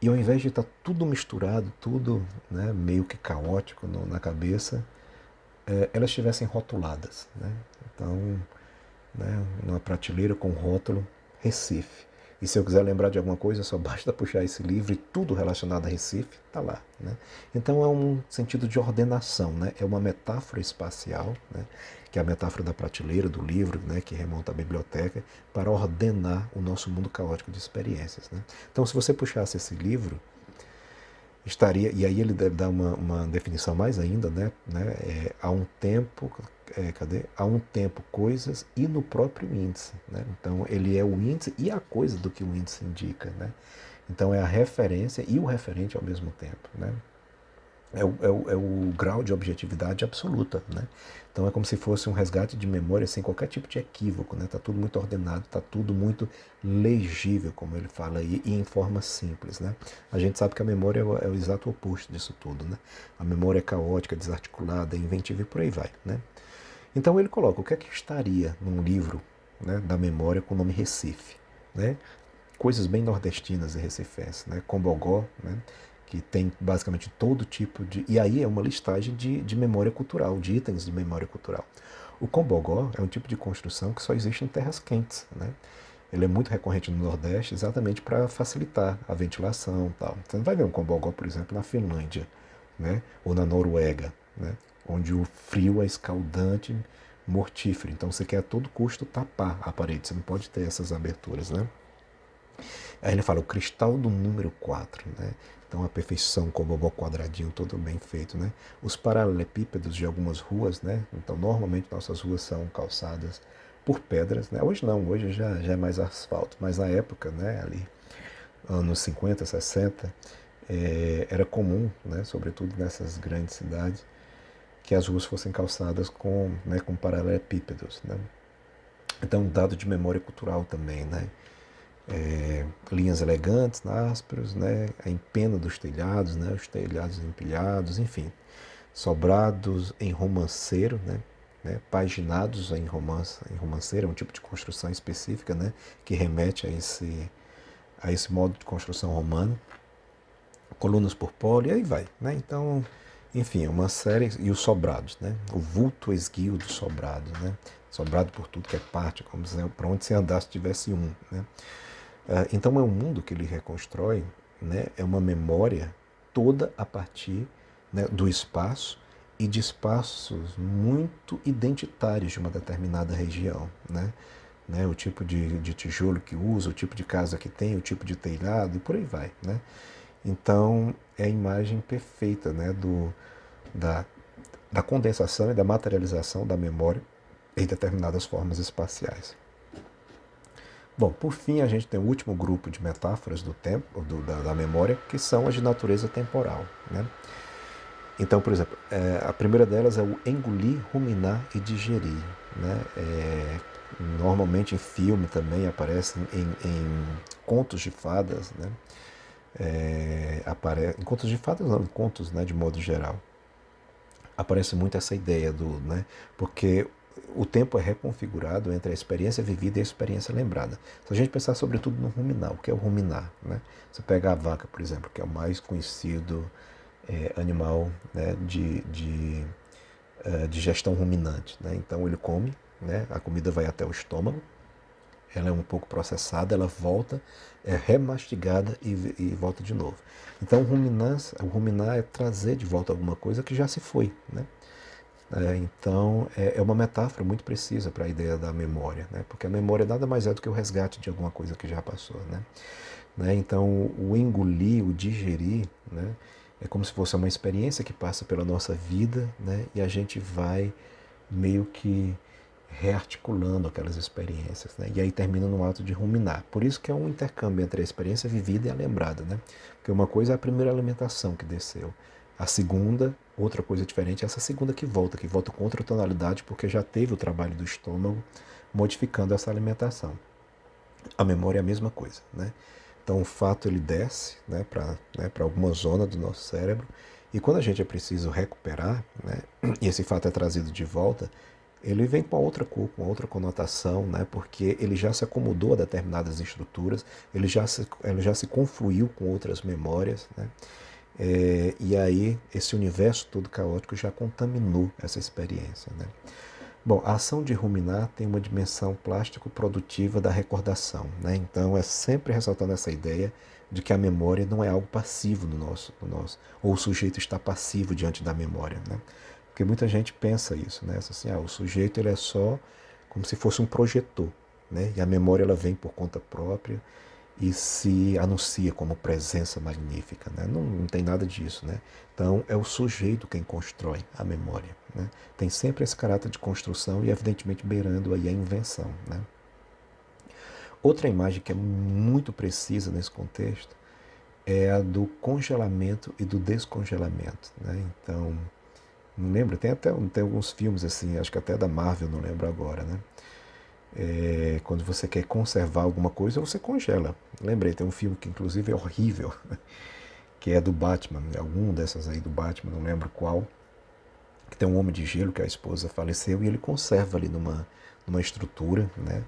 [SPEAKER 1] e ao invés de estar tudo misturado, tudo, né, meio que caótico na cabeça, elas estivessem rotuladas. Né? Então, né, numa prateleira com rótulo Recife. E se eu quiser lembrar de alguma coisa, só basta puxar esse livro e tudo relacionado a Recife está lá. Né? Então é um sentido de ordenação, né? É uma metáfora espacial, né? Que é a metáfora da prateleira, do livro, né? Que remonta à biblioteca, para ordenar o nosso mundo caótico de experiências. Né? Então se você puxasse esse livro, estaria, e aí ele dá uma definição mais ainda, né? Há um tempo, há um tempo coisas e no próprio índice. Né? Então ele é o índice e a coisa do que o índice indica. Né? Então é a referência e o referente ao mesmo tempo. Né? É o grau de objetividade absoluta. Né? Então é como se fosse um resgate de memória sem qualquer tipo de equívoco. Né? Tá tudo muito ordenado, está tudo muito legível, como ele fala aí, e em forma simples. Né? A gente sabe que a memória é o exato oposto disso tudo. Né? A memória é caótica, desarticulada, inventiva e por aí vai. Né? Então ele coloca o que é que estaria num livro, né, da memória com o nome Recife. Né? Coisas bem nordestinas e recifenses. Né? Combogó, né? Que tem basicamente todo tipo de... E aí é uma listagem de memória cultural, de itens de memória cultural. O Combogó é um tipo de construção que só existe em terras quentes. Né? Ele é muito recorrente no Nordeste exatamente para facilitar a ventilação e tal. Você não vai ver um cambogó, por exemplo, na Finlândia, né? Ou na Noruega, né? Onde o frio é escaldante, mortífero. Então você quer a todo custo tapar a parede, você não pode ter essas aberturas, né? Aí ele fala o cristal do número 4, né? Então a perfeição, com o bobó quadradinho todo bem feito, né? Os paralelepípedos de algumas ruas, né? Então normalmente nossas ruas são calçadas por pedras, né? Hoje não, hoje já é mais asfalto, mas na época, né? Ali anos 50, 60, era comum, né? Sobretudo nessas grandes cidades, que as ruas fossem calçadas com paralelepípedos, né? Então, um dado de memória cultural também, né? Linhas elegantes, ásperos, né? A empena dos telhados, né? Os telhados empilhados, enfim. Sobrados em romanceiro, né? Paginados em romanceiro, é um tipo de construção específica, né? Que remete a esse modo de construção romano. Colunas por pole, e aí vai, né? Então, enfim, uma série. E os sobrados, né? O vulto esguio dos sobrados, né? Sobrado por tudo que é parte, como dizer, para onde você andasse tivesse um, né? Então é um mundo que ele reconstrói, né? É uma memória toda a partir, né, do espaço e de espaços muito identitários de uma determinada região, né? O tipo de tijolo que usa, o tipo de casa que tem, o tipo de telhado e por aí vai, né? Então é a imagem perfeita, né, da condensação e da materialização da memória em determinadas formas espaciais. Bom, por fim, a gente tem o último grupo de metáforas do tempo, da memória, que são as de natureza temporal, né? Então, por exemplo, a primeira delas é o engolir, ruminar e digerir, né? Normalmente em filme também aparecem em contos de fadas, né? Em contos de fadas não, em contos, né, de modo geral. Aparece muito essa ideia né? Porque o tempo é reconfigurado entre a experiência vivida e a experiência lembrada. Se a gente pensar sobretudo no ruminar, o que é o ruminar, né? Você pega a vaca, por exemplo, que é o mais conhecido animal, né, de digestão ruminante, né? Então ele come, né? A comida vai até o estômago, ela é um pouco processada, ela volta, é remastigada e volta de novo. Então o ruminar é trazer de volta alguma coisa que já se foi, né? Então é uma metáfora muito precisa para a ideia da memória, né? Porque a memória nada mais é do que o resgate de alguma coisa que já passou, né? Então o engolir, o digerir, né? É como se fosse uma experiência que passa pela nossa vida, né? E a gente vai meio que rearticulando aquelas experiências, né? E aí termina no ato de ruminar. Por isso que é um intercâmbio entre a experiência vivida e a lembrada, né? Porque uma coisa é a primeira alimentação que desceu. A segunda, outra coisa diferente, é essa segunda que volta com outra tonalidade, porque já teve o trabalho do estômago modificando essa alimentação. A memória é a mesma coisa, né? Então o fato ele desce, né, para alguma zona do nosso cérebro, e quando a gente é preciso recuperar, né, e esse fato é trazido de volta, ele vem com outra cor, com outra conotação, né, porque ele já se acomodou a determinadas estruturas, ele já se confluiu com outras memórias, né, e aí esse universo todo caótico já contaminou essa experiência, né. Bom, a ação de ruminar tem uma dimensão plástico-produtiva da recordação, né? Então é sempre ressaltando essa ideia de que a memória não é algo passivo ou o sujeito está passivo diante da memória, né? Porque muita gente pensa isso, né? Assim, o sujeito ele é só como se fosse um projetor, né? E a memória ela vem por conta própria e se anuncia como presença magnífica, né? Não tem nada disso, né? Então é o sujeito quem constrói a memória, né? Tem sempre esse caráter de construção e evidentemente beirando aí a invenção, né? Outra imagem que é muito precisa nesse contexto é a do congelamento e do descongelamento, né? Então, não lembro, tem alguns filmes assim, acho que até da Marvel, não lembro agora, né? Quando você quer conservar alguma coisa, você congela. Lembrei, tem um filme que inclusive é horrível, que é do Batman, algum dessas aí do Batman, não lembro qual, que tem um homem de gelo que a esposa faleceu e ele conserva ali numa estrutura, né?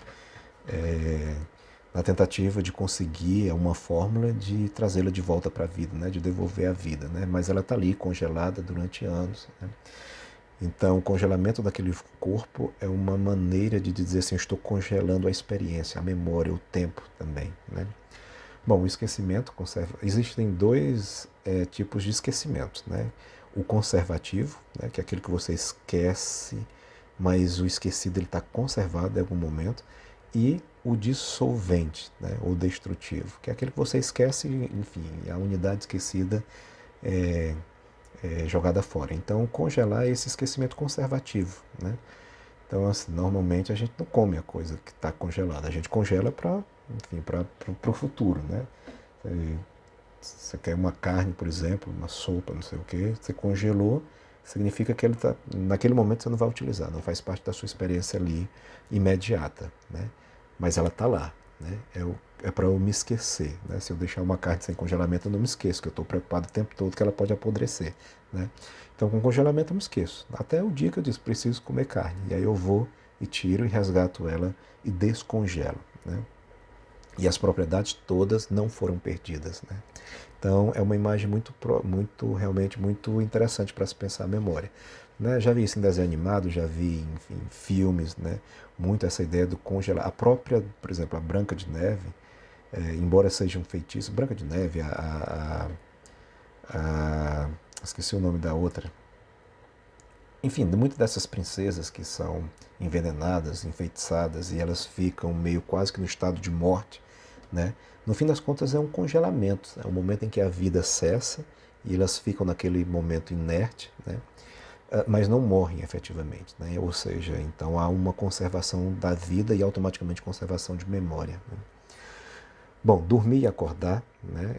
[SPEAKER 1] Na tentativa de conseguir uma fórmula de trazê-la de volta para a vida, né? De devolver a vida, né? Mas ela está ali congelada durante anos, né? Então, o congelamento daquele corpo é uma maneira de dizer assim, eu estou congelando a experiência, a memória, o tempo também, né? Bom, o esquecimento conserva. Existem dois tipos de esquecimento, né? O conservativo, né, que é aquele que você esquece, mas o esquecido ele está conservado em algum momento, e o dissolvente, né, ou destrutivo, que é aquele que você esquece, enfim, a unidade esquecida é, é jogada fora. Então, congelar é esse esquecimento conservativo, né? Então, assim, normalmente a gente não come a coisa que está congelada, a gente congela para, enfim, para o futuro, né? Você quer uma carne, por exemplo, uma sopa, não sei o quê, você congelou, significa que ele tá, naquele momento você não vai utilizar, não faz parte da sua experiência ali imediata, né? Mas ela está lá, né? É para eu me esquecer, né? Se eu deixar uma carne sem congelamento, eu não me esqueço, que eu estou preocupado o tempo todo que ela pode apodrecer, né? Então, com congelamento eu me esqueço. Até o dia que eu disse, preciso comer carne. E aí eu vou e tiro e resgato ela e descongelo, né? E as propriedades todas não foram perdidas, né? Então, é uma imagem realmente muito interessante para se pensar a memória. Né? Já vi isso em desenho animado, já vi, enfim, em filmes, né? Muito essa ideia do congelar. A própria, por exemplo, a Branca de Neve, embora seja um feitiço, Branca de Neve, esqueci o nome da outra. Enfim, muitas dessas princesas que são envenenadas, enfeitiçadas, e elas ficam meio quase que no estado de morte, né? No fim das contas é um congelamento, é um momento em que a vida cessa e elas ficam naquele momento inerte, né? Mas não morrem efetivamente, né? Ou seja, então há uma conservação da vida e automaticamente conservação de memória, né? Bom, dormir e acordar, né,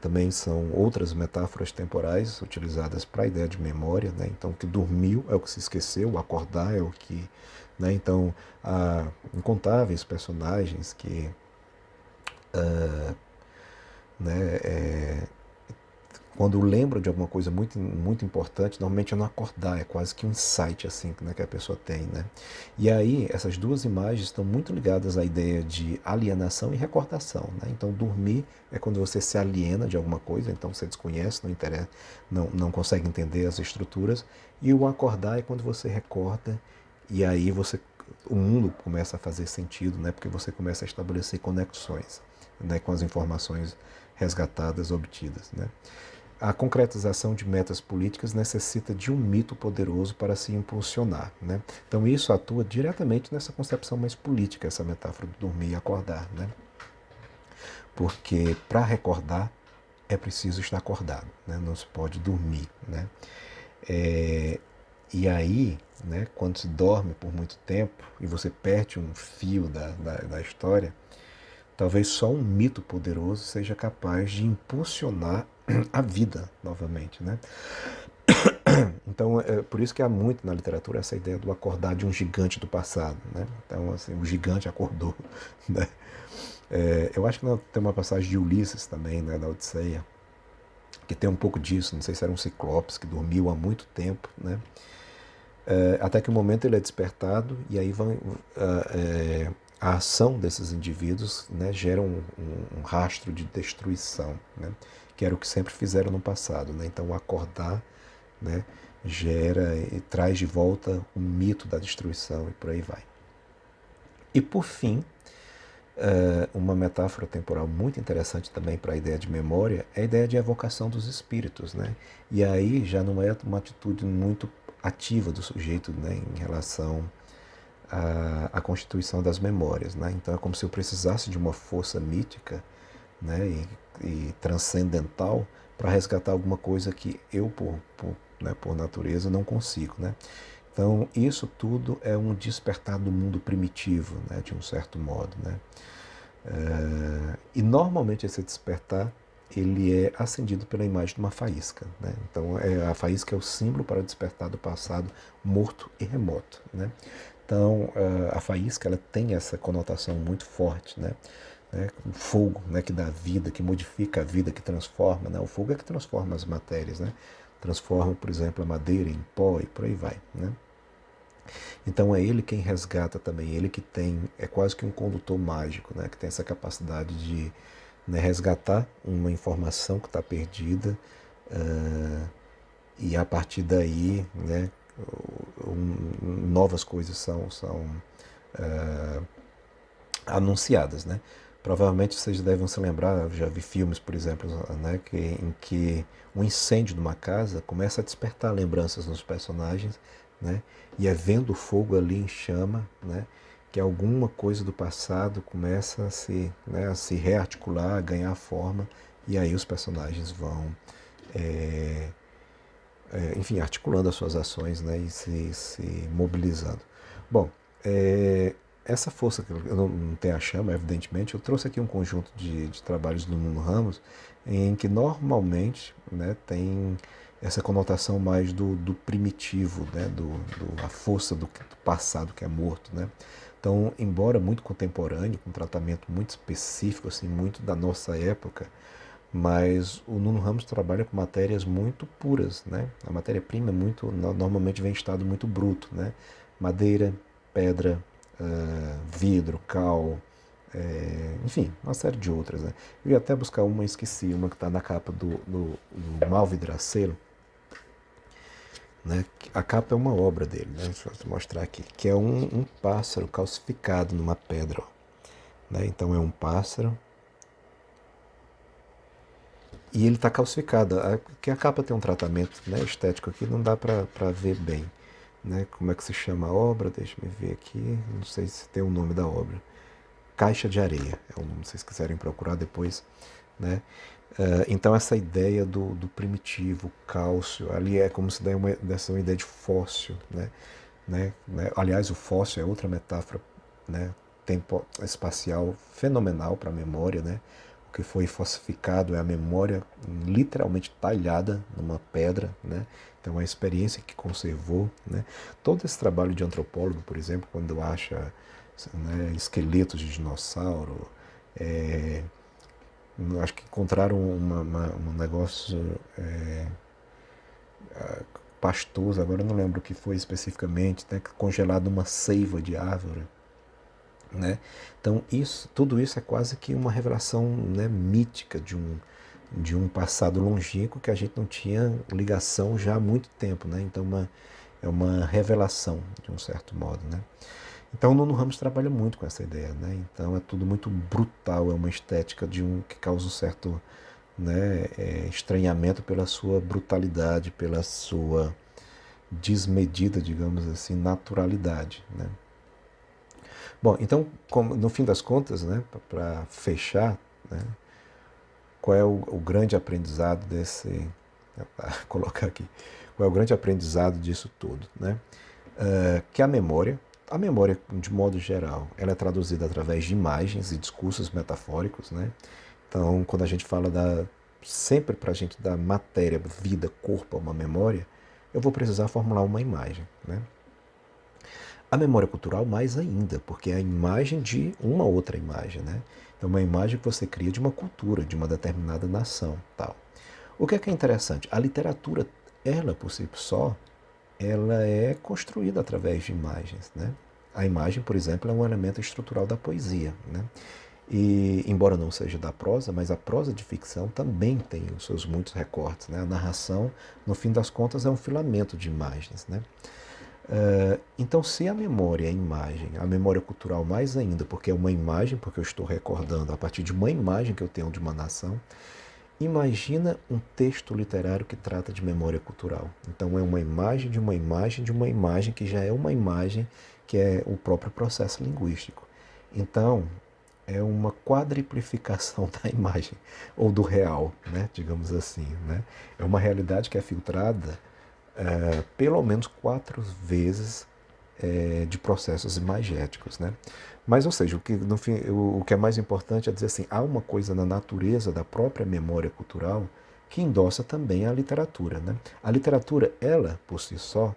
[SPEAKER 1] também são outras metáforas temporais utilizadas para a ideia de memória, né? Então, o que dormiu é o que se esqueceu, o acordar é o que, né? Então, há incontáveis personagens que, né, quando lembram de alguma coisa muito importante, normalmente é não acordar, é quase que um insight assim, né, que a pessoa tem, né? E aí, essas duas imagens estão muito ligadas à ideia de alienação e recordação, né? Então, dormir é quando você se aliena de alguma coisa, então você desconhece, não interessa, não consegue entender as estruturas, e o acordar é quando você recorda e aí o mundo começa a fazer sentido, né? Porque você começa a estabelecer conexões, né, com as informações resgatadas, obtidas, né? A concretização de metas políticas necessita de um mito poderoso para se impulsionar, né? Então isso atua diretamente nessa concepção mais política, essa metáfora de dormir e acordar, né? Porque para recordar é preciso estar acordado, né? Não se pode dormir, né? E aí, né, quando se dorme por muito tempo e você perde um fio da história, talvez só um mito poderoso seja capaz de impulsionar a vida novamente, né? Então, é por isso que há muito na literatura essa ideia do acordar de um gigante do passado, né? Então, assim, o gigante acordou, né? Eu acho que tem uma passagem de Ulisses também, né, da Odisseia, que tem um pouco disso. Não sei se era um ciclopes que dormiu há muito tempo, né? Até que o momento ele é despertado e aí a ação desses indivíduos, né, gera um rastro de destruição, né, que era o que sempre fizeram no passado, né? Então acordar, né, gera e traz de volta o mito da destruição e por aí vai. E por fim, uma metáfora temporal muito interessante também para a ideia de memória é a ideia de evocação dos espíritos, né? E aí já não é uma atitude muito ativa do sujeito, né, em relação à constituição das memórias, né? Então é como se eu precisasse de uma força mítica, né, e transcendental para resgatar alguma coisa que eu, né, por natureza, não consigo, né? Então, isso tudo é um despertar do mundo primitivo, né, de um certo modo, né? E normalmente esse despertar ele é acendido pela imagem de uma faísca, né? Então, a faísca é o símbolo para o despertar do passado morto e remoto, né? Então, a faísca ela tem essa conotação muito forte, né? O fogo, né, que dá vida, que modifica a vida, que transforma, né? O fogo é que transforma as matérias, né? Transforma, por exemplo, a madeira em pó e por aí vai, né? Então é ele quem resgata também, ele que tem, é quase que um condutor mágico, né? Que tem essa capacidade de, né, resgatar uma informação que está perdida, e a partir daí, né, novas coisas são anunciadas, né? Provavelmente vocês devem se lembrar, eu já vi filmes, por exemplo, né, em que um incêndio numa casa começa a despertar lembranças nos personagens, né? E é vendo o fogo ali em chama, né, que alguma coisa do passado começa né, a se rearticular, a ganhar forma, e aí os personagens vão, é, enfim, articulando as suas ações, né, e se mobilizando. Bom, essa força, que eu não tenho a chama, evidentemente, eu trouxe aqui um conjunto de trabalhos do Nuno Ramos, em que normalmente, né, tem essa conotação mais do primitivo, né, a força do passado que é morto, né? Então, embora muito contemporâneo, com um tratamento muito específico, assim, muito da nossa época, mas o Nuno Ramos trabalha com matérias muito puras, né? A matéria-prima normalmente vem em estado muito bruto, né? Madeira, pedra, vidro, cal, enfim, uma série de outras, né? Eu ia até buscar uma, esqueci, uma que está na capa do Malvidracelo, né? A capa é uma obra dele, né? Deixa eu mostrar aqui, que é um pássaro calcificado numa pedra, ó, né? Então é um pássaro e ele está calcificado. Que a capa tem um tratamento, né, estético aqui, não dá para ver bem, né? Como é que se chama a obra? Deixa eu ver aqui, não sei se tem o nome da obra. Caixa de Areia, é o nome, se vocês quiserem procurar depois, né? Então essa ideia do primitivo, cálcio, ali é como se desse uma ideia de fóssil, né? Aliás, o fóssil é outra metáfora, né, tempo espacial fenomenal para a memória, né? O que foi fossificado é a memória literalmente talhada numa pedra, né? Então a experiência que conservou, né? Todo esse trabalho de antropólogo, por exemplo, quando acha, né, esqueletos de dinossauro, acho que encontraram um negócio pastoso, agora eu não lembro o que foi especificamente, né, congelado numa seiva de árvore, né? Então tudo isso é quase que uma revelação, né, mítica de um passado longínquo que a gente não tinha ligação já há muito tempo, né? Então é uma revelação de um certo modo, né? Então o Nuno Ramos trabalha muito com essa ideia, né? Então é tudo muito brutal, é uma estética que causa um certo, né, estranhamento pela sua brutalidade, pela sua desmedida, digamos assim, naturalidade, né? Bom, então, no fim das contas, né, para fechar, né, qual é o grande aprendizado colocar aqui, qual é o grande aprendizado disso tudo, né? Que a memória, de modo geral, ela é traduzida através de imagens e discursos metafóricos, né? Então, quando a gente fala sempre para a gente dar matéria, vida, corpo a uma memória, eu vou precisar formular uma imagem, né? A memória cultural mais ainda, porque é a imagem de uma outra imagem, né? É uma imagem que você cria de uma cultura, de uma determinada nação, tal. O que é interessante? A literatura, ela por si só, ela é construída através de imagens, né? A imagem, por exemplo, é um elemento estrutural da poesia, né? E, embora não seja da prosa, mas a prosa de ficção também tem os seus muitos recortes, né? A narração, no fim das contas, é um filamento de imagens, né? Então, se a memória é imagem, a memória cultural mais ainda, porque é uma imagem, porque eu estou recordando a partir de uma imagem que eu tenho de uma nação, imagina um texto literário que trata de memória cultural. Então, é uma imagem de uma imagem de uma imagem que já é uma imagem que é o próprio processo linguístico. Então, é uma quadriplicação da imagem, ou do real, né? Digamos assim, né? É uma realidade que é filtrada pelo menos 4 vezes de processos imagéticos, né? Mas, ou seja, no fim, o que é mais importante é dizer assim, há uma coisa na natureza da própria memória cultural que endossa também a literatura, né? A literatura, ela, por si só,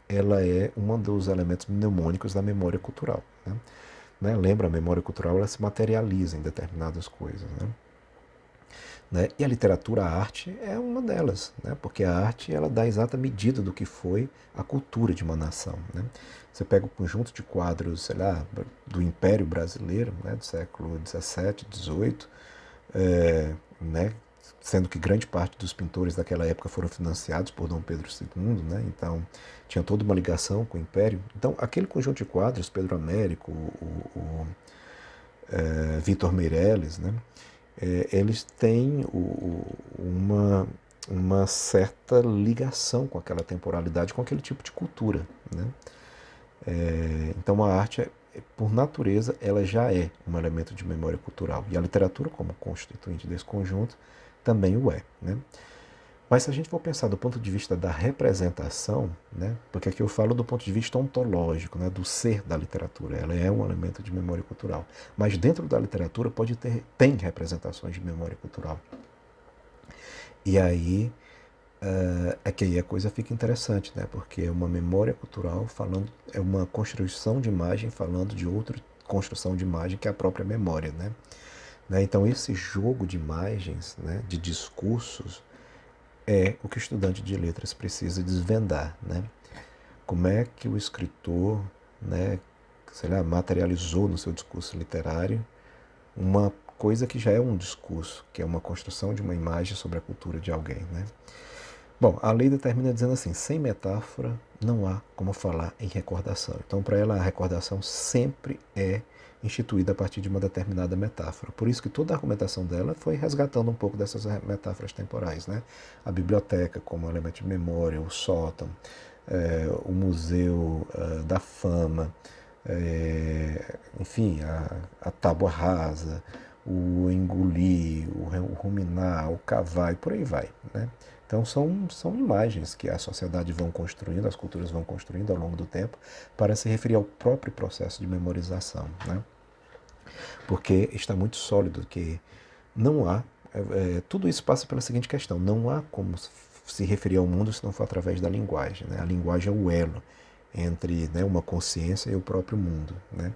[SPEAKER 1] ela é um dos elementos mnemônicos da memória cultural, né? Lembra, a memória cultural ela se materializa em determinadas coisas, né? E a literatura, a arte, é uma delas, né? Porque a arte ela dá a exata medida do que foi a cultura de uma nação, né? Você pega o conjunto de quadros, sei lá, do Império Brasileiro, né? Do século XVII, XVIII, né? sendo que grande parte dos pintores daquela época foram financiados por Dom Pedro II, né? Então tinha toda uma ligação com o Império. Então aquele conjunto de quadros, Pedro Américo, Vítor Meirelles, né? Eles têm uma certa ligação com aquela temporalidade, com aquele tipo de cultura, né? Então a arte, por natureza, ela já é um elemento de memória cultural. E a literatura, como constituinte desse conjunto, também o é, né? Mas se a gente for pensar do ponto de vista da representação, né, porque aqui eu falo do ponto de vista ontológico, né, do ser da literatura, ela é um elemento de memória cultural. Mas dentro da literatura tem representações de memória cultural. E aí é que aí a coisa fica interessante, né, porque é uma memória cultural falando, é uma construção de imagem falando de outra construção de imagem que é a própria memória, né? Então esse jogo de imagens, né, de discursos, é o que o estudante de letras precisa desvendar, né? Como é que o escritor, né, sei lá, materializou no seu discurso literário uma coisa que já é um discurso, que é uma construção de uma imagem sobre a cultura de alguém, né? Bom, a lei termina dizendo assim, sem metáfora não há como falar em recordação. Então, para ela, a recordação sempre é instituída a partir de uma determinada metáfora. Por isso que toda a argumentação dela foi resgatando um pouco dessas metáforas temporais, né? A biblioteca como elemento de memória, o sótão, o museu da fama, enfim, a tábua rasa, o engolir, o ruminar, o cavar e por aí vai, né? Então são imagens que a sociedade vão construindo, as culturas vão construindo ao longo do tempo para se referir ao próprio processo de memorização, né? Porque está muito sólido que não há, tudo isso passa pela seguinte questão, não há como se referir ao mundo se não for através da linguagem, né? A linguagem é o elo entre, né, uma consciência e o próprio mundo, né?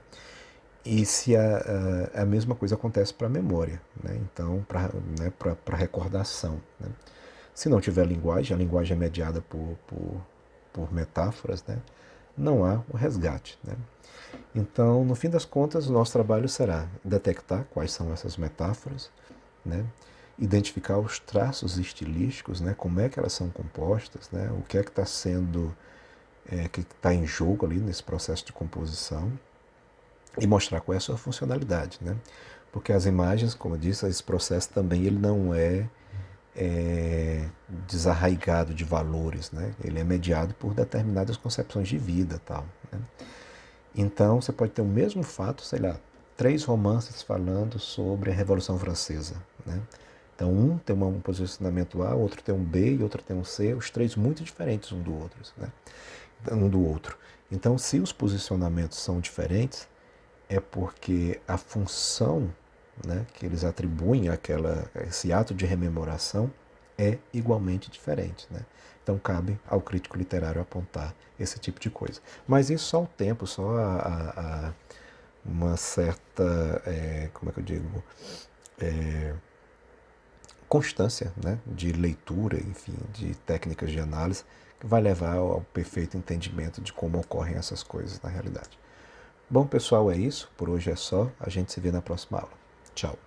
[SPEAKER 1] E se a mesma coisa acontece para a memória, né? Então, para recordação, né? Se não tiver linguagem, a linguagem é mediada por metáforas, né? Não há o resgate, né? Então, no fim das contas, o nosso trabalho será detectar quais são essas metáforas, né? Identificar os traços estilísticos, né? Como é que elas são compostas, né? O que é que está sendo, que está em jogo ali nesse processo de composição e mostrar qual é a sua funcionalidade, né? Porque as imagens, como eu disse, esse processo também ele não é desarraigado de valores, né? Ele é mediado por determinadas concepções de vida, tal, né? Então você pode ter o mesmo fato, sei lá, 3 romances falando sobre a Revolução Francesa, né? Então um tem um posicionamento A, outro tem um B e outro tem um C, os 3 muito diferentes um do outro, né? Então se os posicionamentos são diferentes, é porque a função, né, que eles atribuem esse ato de rememoração é igualmente diferente, né? Então cabe ao crítico literário apontar esse tipo de coisa. Mas isso só o tempo, só uma certa, como é que eu digo, constância, né, de leitura, enfim, de técnicas de análise, que vai levar ao perfeito entendimento de como ocorrem essas coisas na realidade. Bom, pessoal, é isso. Por hoje é só. A gente se vê na próxima aula. Tchau.